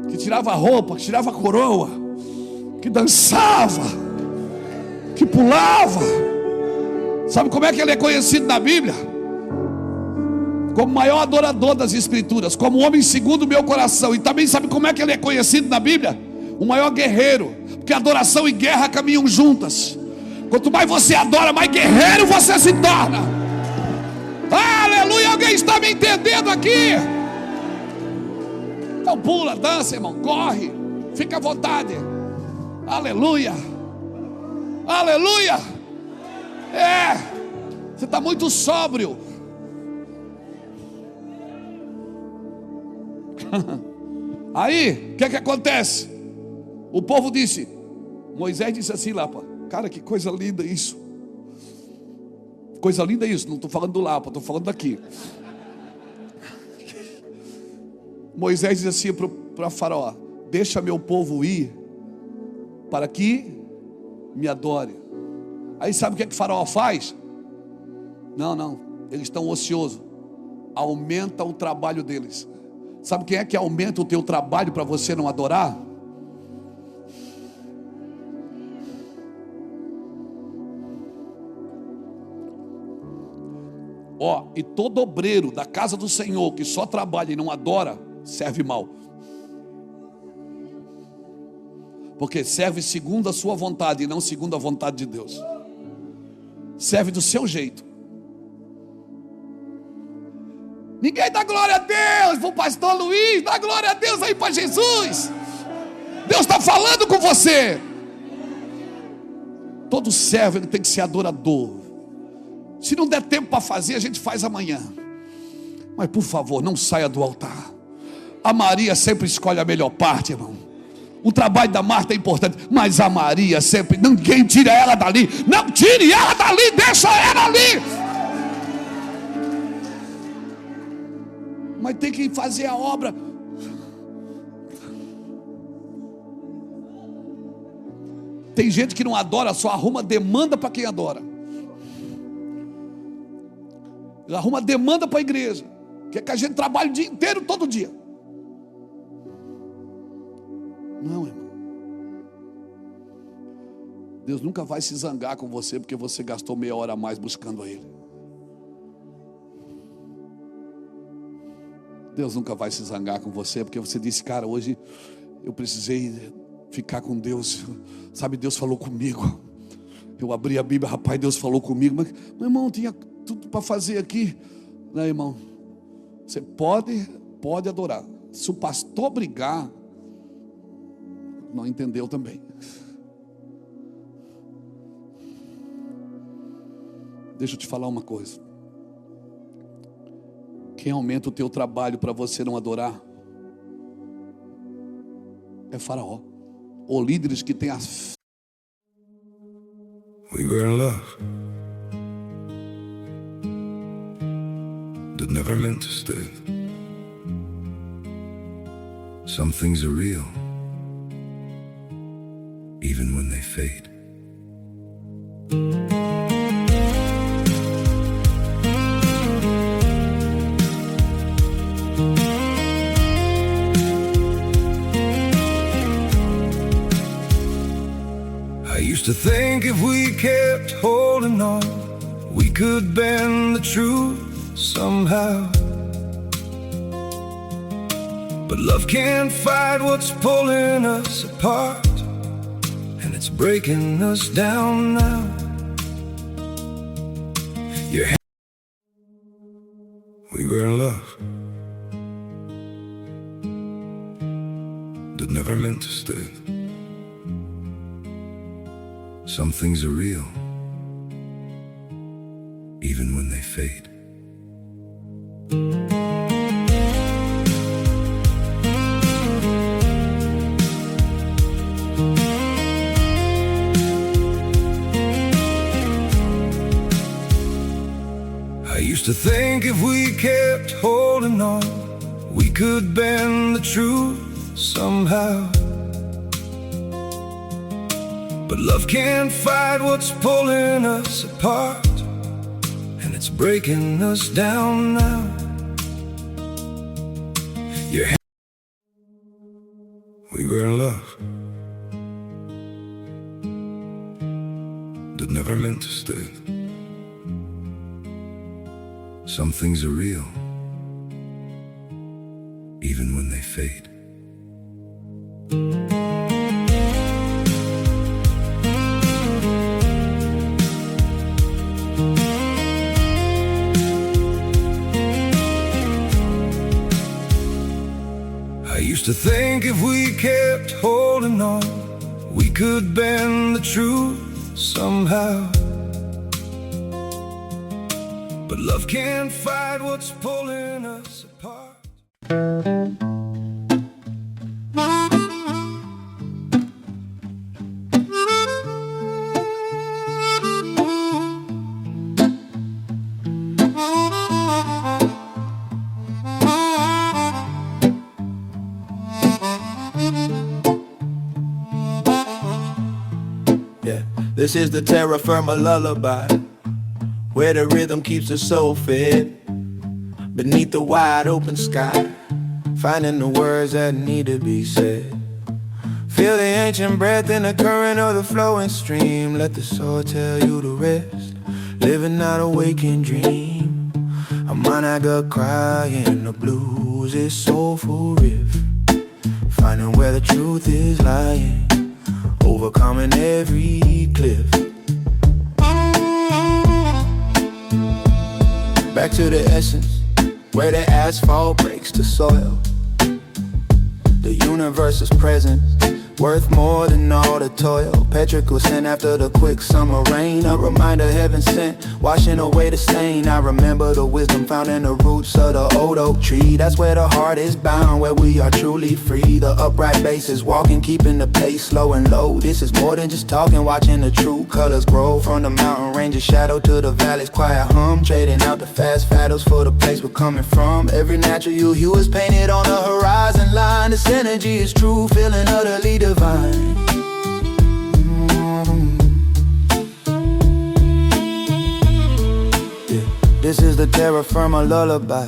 que tirava a roupa, que tirava a coroa, que dançava, que pulava. Sabe como é que ele é conhecido na Bíblia? como maior adorador das Escrituras, como homem segundo o meu coração. E também sabe como é que ele é conhecido na Bíblia? O maior guerreiro, porque adoração e guerra caminham juntas. Quanto mais você adora, mais guerreiro você se torna. Aleluia, alguém está me entendendo aqui? Então pula, dança, irmão, corre, fica à vontade. Aleluia, aleluia. Você está muito sóbrio. Aí, o que acontece? O povo disse, Moisés disse assim lá, cara, que coisa linda isso. Coisa linda isso, não estou falando do Lapa, estou falando daqui. Moisés diz assim para Faraó: deixa meu povo ir, para que me adore. Aí sabe o que Faraó faz? Não, eles estão ociosos. Aumenta o trabalho deles. Sabe quem é que aumenta o teu trabalho para você não adorar? E todo obreiro da casa do Senhor que só trabalha e não adora, serve mal. Porque serve segundo a sua vontade e não segundo a vontade de Deus. Serve do seu jeito. Ninguém dá glória a Deus para o pastor Luiz. Dá glória a Deus aí para Jesus. Deus está falando com você. Todo servo ele tem que ser adorador. Se não der tempo para fazer, a gente faz amanhã. Mas por favor, não saia do altar. A Maria sempre escolhe a melhor parte, irmão. O trabalho da Marta é importante, mas a Maria sempre, ninguém tira ela dali. Não tire ela dali, deixa ela ali. Mas tem que fazer a obra. Tem gente que não adora, só arruma demanda para quem adora. Ele arruma demanda para a igreja. Quer que a gente trabalhe o dia inteiro, todo dia. Não, irmão. Deus nunca vai se zangar com você porque você gastou meia hora a mais buscando a Ele. Deus nunca vai se zangar com você porque você disse, cara, hoje eu precisei ficar com Deus. Sabe, Deus falou comigo. Eu abri a Bíblia, rapaz, Deus falou comigo. Mas, meu irmão, tinha tudo para fazer aqui. Não, irmão, você pode adorar. Se o pastor brigar, não entendeu também. Deixa eu te falar uma coisa. Quem aumenta o teu trabalho para você não adorar é Faraó, ou líderes que têm as. We were in love that never meant to stay. Some things are real, even when they fade. I used to think if we kept holding on, we could bend the truth somehow. But love can't fight what's pulling us apart, and it's breaking us down now. We were in love that never meant to stay. Some things are real, even when they fade. I used to think if we kept holding on, we could bend the truth somehow. But love can't fight what's pulling us apart, and it's breaking us down now. We were in love that never meant to stay. Some things are real, even when they fade. I used to think if we kept holding on, we could bend the truth somehow. But love can't fight what's pulling us apart. Yeah, this is the terra firma lullaby, where the rhythm keeps the soul fed. Beneath the wide open sky, finding the words that need to be said. Feel the ancient breath in the current of the flowing stream. Let the soul tell you the rest. Living out a waking dream. A monaga crying, the blues is soulful riff. Finding where the truth is lying, overcoming every cliff. Back to the essence, where the asphalt breaks the soil. The universe is present, worth more than all the toil. Petrichor sent after the quick summer rain. A reminder heaven sent, washing away the stain. I remember the wisdom found in the roots of the old oak tree. That's where the heart is bound, where we are truly free. The upright bass is walking, keeping the pace slow and low. This is more than just talking, watching the true colors grow. From the mountain ranges shadow to the valley's quiet hum. Trading out the fast faddles for the place we're coming from. Every natural hue is painted on the horizon line. This energy is true, feeling utterly divine. This is the terra firma lullaby,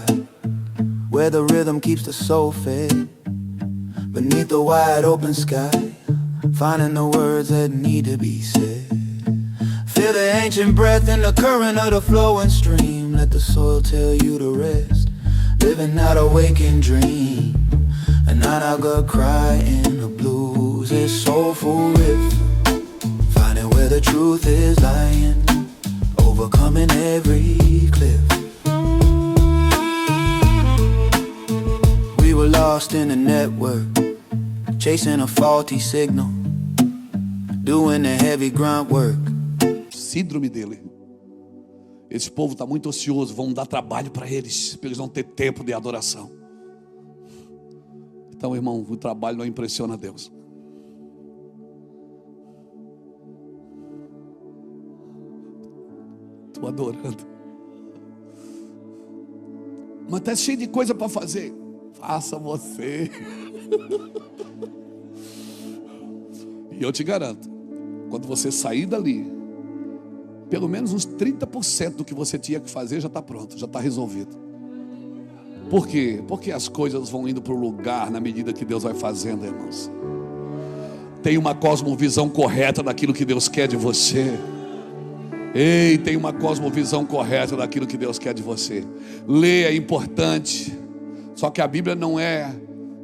where the rhythm keeps the soul fed. Beneath the wide open sky, finding the words that need to be said. Feel the ancient breath in the current of the flowing stream. Let the soil tell you the rest. Living out a waking dream. An onaga crying, the blues is soulful riff. Finding where the truth is lying, overcoming every cliff. We were lost in the network, chasing a faulty signal, doing the heavy grunt work. Síndrome dele. Esse povo está muito ocioso, vão dar trabalho para eles não ter tempo de adoração. Então, irmão, o trabalho não impressiona Deus. Estou adorando. Mas está cheio de coisa para fazer. Faça você. E eu te garanto, quando você sair dali, pelo menos uns 30% do que você tinha que fazer já está pronto, já está resolvido. Por quê? Porque as coisas vão indo para o lugar na medida que Deus vai fazendo, irmãos. Tem uma cosmovisão correta daquilo que Deus quer de você. Ei, tem uma cosmovisão correta daquilo que Deus quer de você. Ler é importante. Só que a Bíblia não é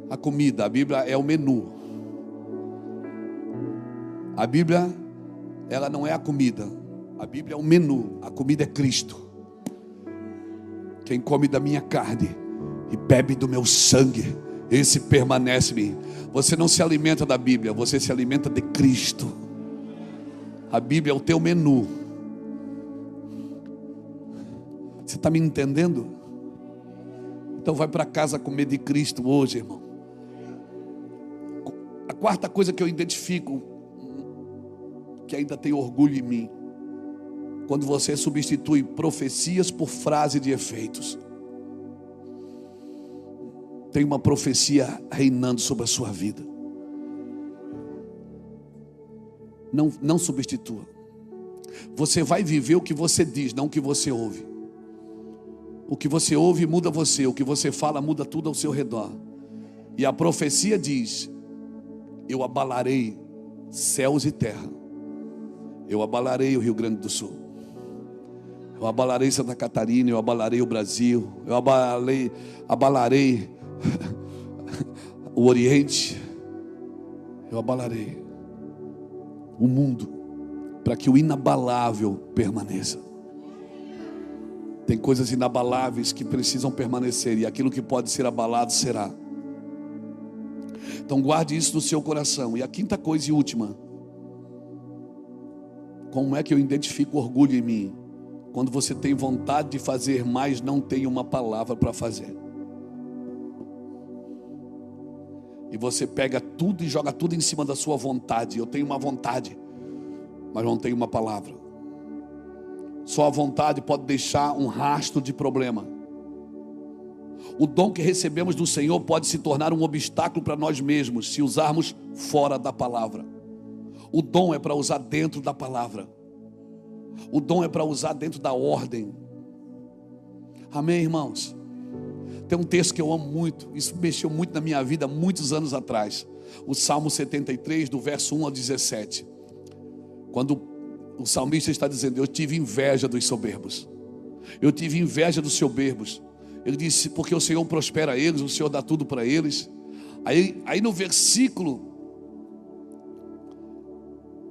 a comida, a Bíblia é o menu. A Bíblia, ela não é a comida. A Bíblia é o menu. A comida é Cristo. Quem come da minha carne e bebe do meu sangue, esse permanece em mim. Você não se alimenta da Bíblia, você se alimenta de Cristo. A Bíblia é o teu menu. Você está me entendendo? Então vai para casa comer de Cristo hoje, irmão. A quarta coisa que eu identifico, que ainda tem orgulho em mim, quando você substitui profecias por frase de efeitos. Tem uma profecia reinando sobre a sua vida. Não substitua. Você vai viver o que você diz, não o que você ouve. O que você ouve muda você, o que você fala muda tudo ao seu redor. E a profecia diz: eu abalarei céus e terra. Eu abalarei o Rio Grande do Sul. Eu abalarei Santa Catarina, eu abalarei o Brasil. Eu abalarei o Oriente, eu abalarei o mundo, para que o inabalável permaneça. Tem coisas inabaláveis que precisam permanecer, e aquilo que pode ser abalado será. Então guarde isso no seu coração. E a quinta coisa e última: como é que eu identifico orgulho em mim? Quando você tem vontade de fazer, mas não tem uma palavra para fazer. E você pega tudo e joga tudo em cima da sua vontade. Eu tenho uma vontade, mas não tenho uma palavra. Só a vontade pode deixar um rastro de problema. O dom que recebemos do Senhor pode se tornar um obstáculo para nós mesmos, se usarmos fora da palavra. O dom é para usar dentro da palavra. O dom é para usar dentro da ordem. Amém, irmãos? Tem um texto que eu amo muito. Isso mexeu muito na minha vida muitos anos atrás. O Salmo 73, do verso 1 ao 17. Quando o salmista está dizendo: eu tive inveja dos soberbos. Eu tive inveja dos soberbos. Ele disse: porque o Senhor prospera eles, o Senhor dá tudo para eles. Aí no versículo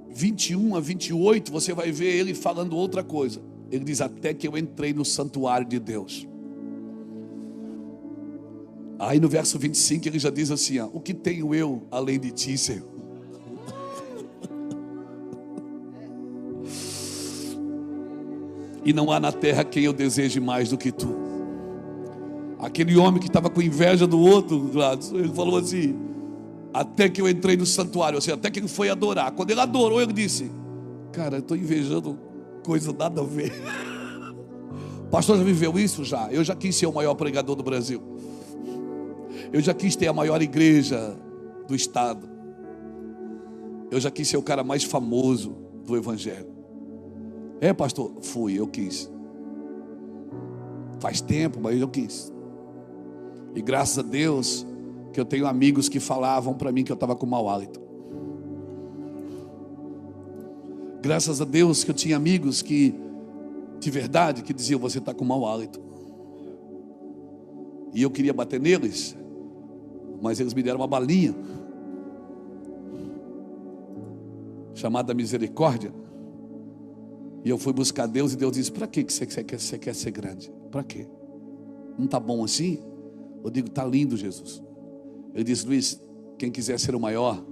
21 a 28, você vai ver ele falando outra coisa. Ele diz: até que eu entrei no santuário de Deus. Aí no verso 25 ele já diz assim: o que tenho eu além de ti, Senhor? E não há na terra quem eu deseje mais do que tu. Aquele homem que estava com inveja do outro, ele falou assim: até que eu entrei no santuário, ou seja, até que ele foi adorar. Quando ele adorou, ele disse: cara, eu estou invejando coisa nada a ver. Pastor, já viveu isso? Já. Eu já quis ser o maior pregador do Brasil. Eu já quis ter a maior igreja do estado. Eu já quis ser o cara mais famoso do evangelho. É, pastor? Fui, eu quis. Faz tempo, mas eu quis. E graças a Deus que eu tenho amigos que falavam para mim que eu estava com mau hálito. Graças a Deus que eu tinha amigos que, de verdade, que diziam: você está com mau hálito. E eu queria bater neles, mas eles me deram uma balinha chamada misericórdia. E eu fui buscar Deus, e Deus disse: para que você quer ser grande? Para quê? Não está bom assim? Eu digo: está lindo, Jesus. Ele disse: Luiz, quem quiser ser o maior,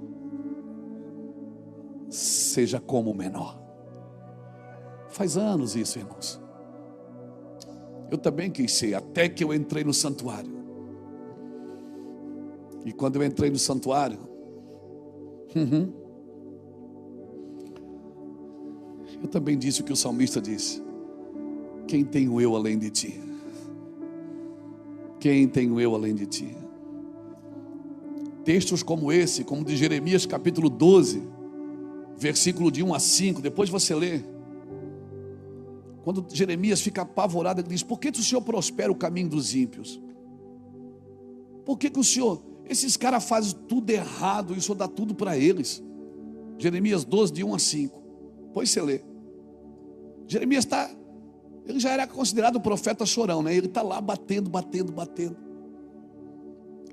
seja como o menor. Faz anos isso, irmãos. Eu também quis ser, até que eu entrei no santuário. E quando eu entrei no santuário, eu também disse o que o salmista disse: quem tenho eu além de ti? Quem tenho eu além de ti? Textos como esse, como de Jeremias capítulo 12, versículo de 1 a 5, depois você lê. Quando Jeremias fica apavorado, ele diz: por que o Senhor prospera o caminho dos ímpios? Por que o Senhor, esses caras fazem tudo errado e o Senhor dá tudo para eles? Jeremias 12, de 1 a 5. Depois você lê. Jeremias ele já era considerado o profeta chorão, né? Ele está lá batendo.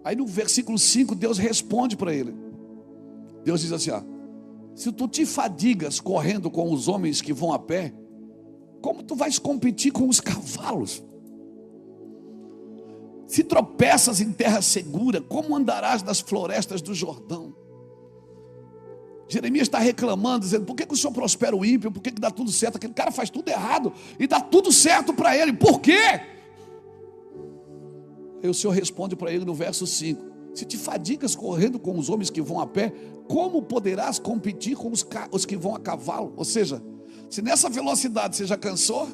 Aí no versículo 5, Deus responde para ele. Deus diz assim: se tu te fadigas correndo com os homens que vão a pé, como tu vais competir com os cavalos? Se tropeças em terra segura, como andarás nas florestas do Jordão? Jeremias está reclamando, dizendo: por que o Senhor prospera o ímpio? Por que dá tudo certo? Aquele cara faz tudo errado e dá tudo certo para ele. Por quê? Aí o Senhor responde para ele no verso 5: se te fadigas correndo com os homens que vão a pé, como poderás competir com os que vão a cavalo? Ou seja, se nessa velocidade você já cansou,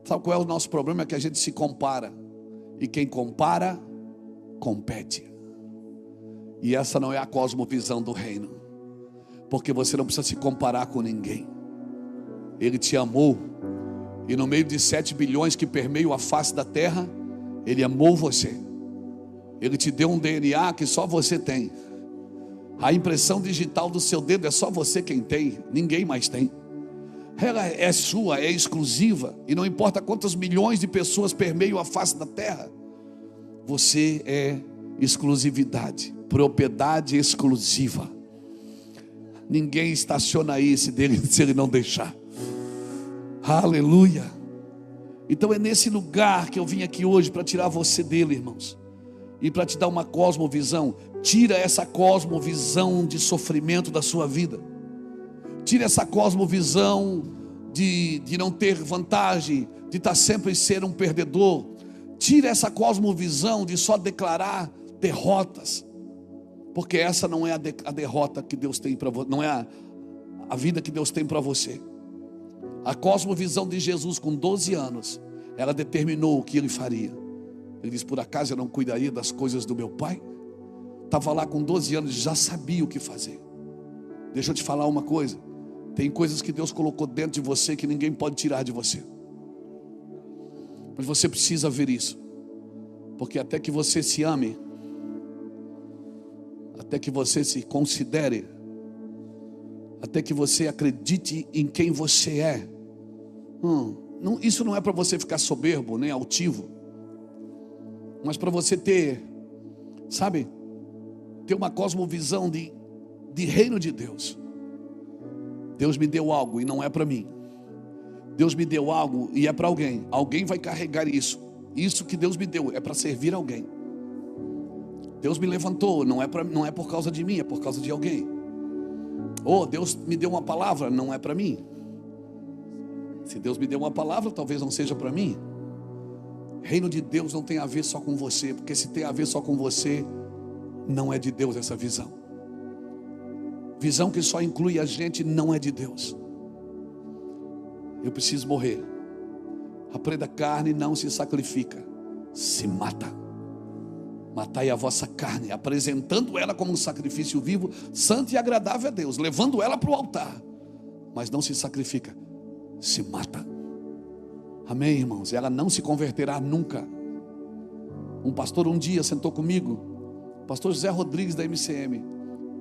sabe qual é o nosso problema? É que a gente se compara, e quem compara, compete. E essa não é a cosmovisão do reino, porque você não precisa se comparar com ninguém. Ele te amou, e no meio de 7 bilhões que permeiam a face da terra, Ele amou você. Ele te deu um DNA que só você tem. A impressão digital do seu dedo é só você quem tem, ninguém mais tem. Ela é sua, é exclusiva, e não importa quantas milhões de pessoas permeiam a face da terra, Você é exclusividade, propriedade exclusiva. Ninguém estaciona aí se ele não deixar. Aleluia. Então é nesse lugar que eu vim aqui hoje para tirar você dele, irmãos, e para te dar uma cosmovisão. Tira essa cosmovisão de sofrimento da sua vida. Tira essa cosmovisão de não ter vantagem, de estar sempre ser um perdedor. Tira essa cosmovisão de só declarar derrotas, porque essa não é a derrota que Deus tem para você, não é a vida que Deus tem para você. A cosmovisão de Jesus com 12 anos, ela determinou o que ele faria. Ele disse: por acaso eu não cuidaria das coisas do meu pai? Estava lá com 12 anos, já sabia o que fazer. Deixa eu te falar uma coisa: tem coisas que Deus colocou dentro de você que ninguém pode tirar de você. Mas você precisa ver isso, porque até que você se ame, até que você se considere, até que você acredite em quem você é, isso não é para você ficar soberbo nem altivo, mas para você ter, sabe, ter uma cosmovisão de reino de Deus. Deus me deu algo e não é para mim. Deus me deu algo e é para alguém. Alguém vai carregar isso. Isso que Deus me deu é para servir alguém. Deus me levantou, não é por causa de mim, é por causa de alguém. Deus me deu uma palavra, não é para mim. Se Deus me deu uma palavra, talvez não seja para mim. Reino de Deus não tem a ver só com você, porque se tem a ver só com você, não é de Deus essa visão. Visão que só inclui a gente não é de Deus. Eu preciso morrer. A prey da carne não se sacrifica, se mata. Matai a vossa carne, apresentando ela como um sacrifício vivo, santo e agradável a Deus, levando ela para o altar. Mas não se sacrifica, se mata. Amém, irmãos? Ela não se converterá nunca. Um pastor um dia sentou comigo, o pastor José Rodrigues da MCM,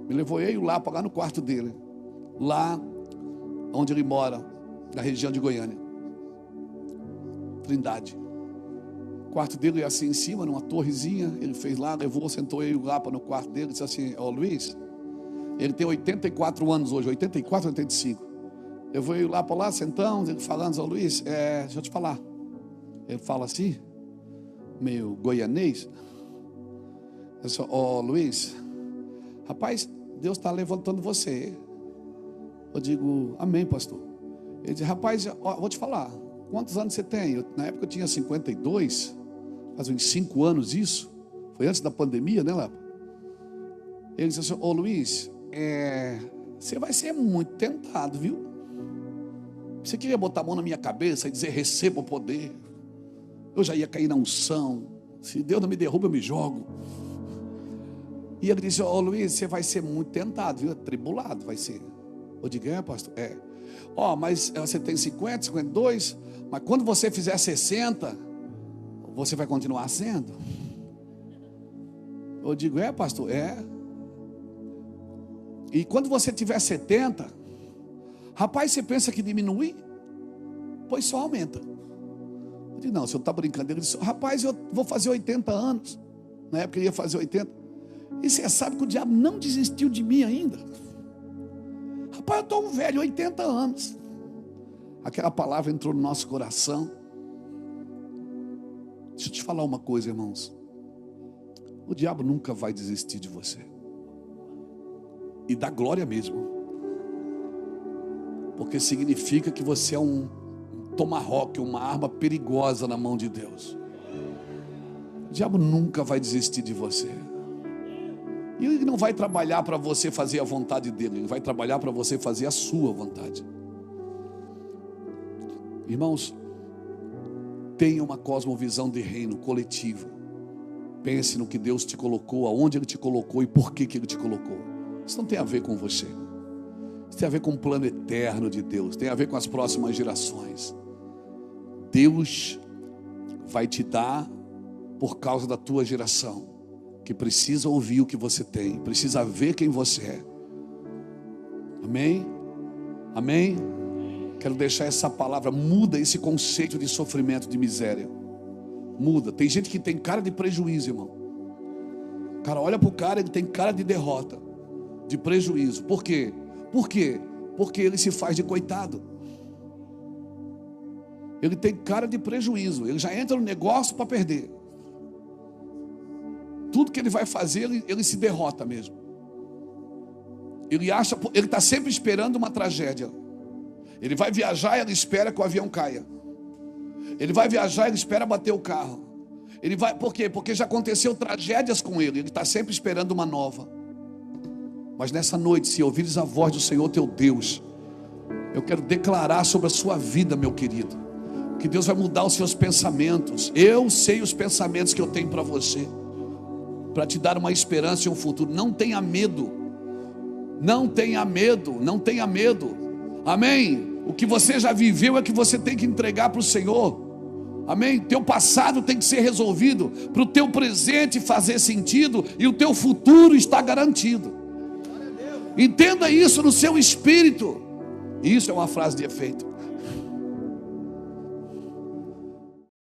me levou eu lá para lá no quarto dele, lá onde ele mora, da região de Goiânia, Trindade. O quarto dele é assim em cima, numa torrezinha. Ele fez lá, levou, sentou eu lá no quarto dele, disse assim: Luiz, ele tem 84 anos hoje, 84, 85. Eu vou lá para lá, sentamos, ele falando: Luiz, deixa eu te falar. Ele fala assim, meio goianês. Eu disse: Luiz, rapaz, Deus está levantando você. Eu digo: amém, pastor. Ele diz: rapaz, vou te falar, quantos anos você tem? Na época eu tinha 52, faz uns 5 anos isso. Foi antes da pandemia, né, Lapa? Ele disse assim: Luiz, você vai ser muito tentado, viu? Você queria botar a mão na minha cabeça e dizer: receba o poder. Eu já ia cair na unção. Se Deus não me derruba, eu me jogo. E ele disse: Luiz, você vai ser muito tentado, viu? Tribulado vai ser. Eu digo: pastor? Mas você tem 50, 52, mas quando você fizer 60, você vai continuar sendo? Eu digo: pastor? E quando você tiver 70, rapaz, você pensa que diminui? Pois só aumenta. Eu digo: não, o senhor está brincando. Ele disse: rapaz, eu vou fazer 80 anos. Na época eu ia fazer 80. E você sabe que o diabo não desistiu de mim ainda. Rapaz, eu estou um velho, 80 anos. Aquela palavra entrou no nosso coração. Deixa eu te falar uma coisa, irmãos. O diabo nunca vai desistir de você. E dá glória mesmo. Porque significa que você é um tomahawk, uma arma perigosa na mão de Deus. O diabo nunca vai desistir de você. E ele não vai trabalhar para você fazer a vontade dele, ele vai trabalhar para você fazer a sua vontade. Irmãos, tenha uma cosmovisão de reino coletiva. Pense no que Deus te colocou, aonde Ele te colocou e por que Ele te colocou. Isso não tem a ver com você. Isso tem a ver com o plano eterno de Deus, tem a ver com as próximas gerações. Deus vai te dar por causa da tua geração, que precisa ouvir o que você tem, precisa ver quem você é. Amém? Amém? Quero deixar essa palavra, muda esse conceito de sofrimento, de miséria. Muda. Tem gente que tem cara de prejuízo, irmão. O cara olha pro cara, ele tem cara de derrota, de prejuízo. Por quê? Por quê? Porque ele se faz de coitado. Ele tem cara de prejuízo. Ele já entra no negócio para perder. Tudo que ele vai fazer, ele se derrota mesmo. Ele está sempre esperando uma tragédia. Ele vai viajar e ele espera que o avião caia. Ele vai viajar e ele espera bater o carro. Por quê? Porque já aconteceu tragédias com ele. Ele está sempre esperando uma nova. Mas nessa noite, se ouvires a voz do Senhor teu Deus, eu quero declarar sobre a sua vida, meu querido, que Deus vai mudar os seus pensamentos. Eu sei os pensamentos que eu tenho para você, para te dar uma esperança e um futuro. Não tenha medo. Não tenha medo. Não tenha medo. Amém? O que você já viveu é que você tem que entregar para o Senhor. Amém? Teu passado tem que ser resolvido, para o teu presente fazer sentido, e o teu futuro está garantido. Entenda isso no seu espírito. Isso é uma frase de efeito.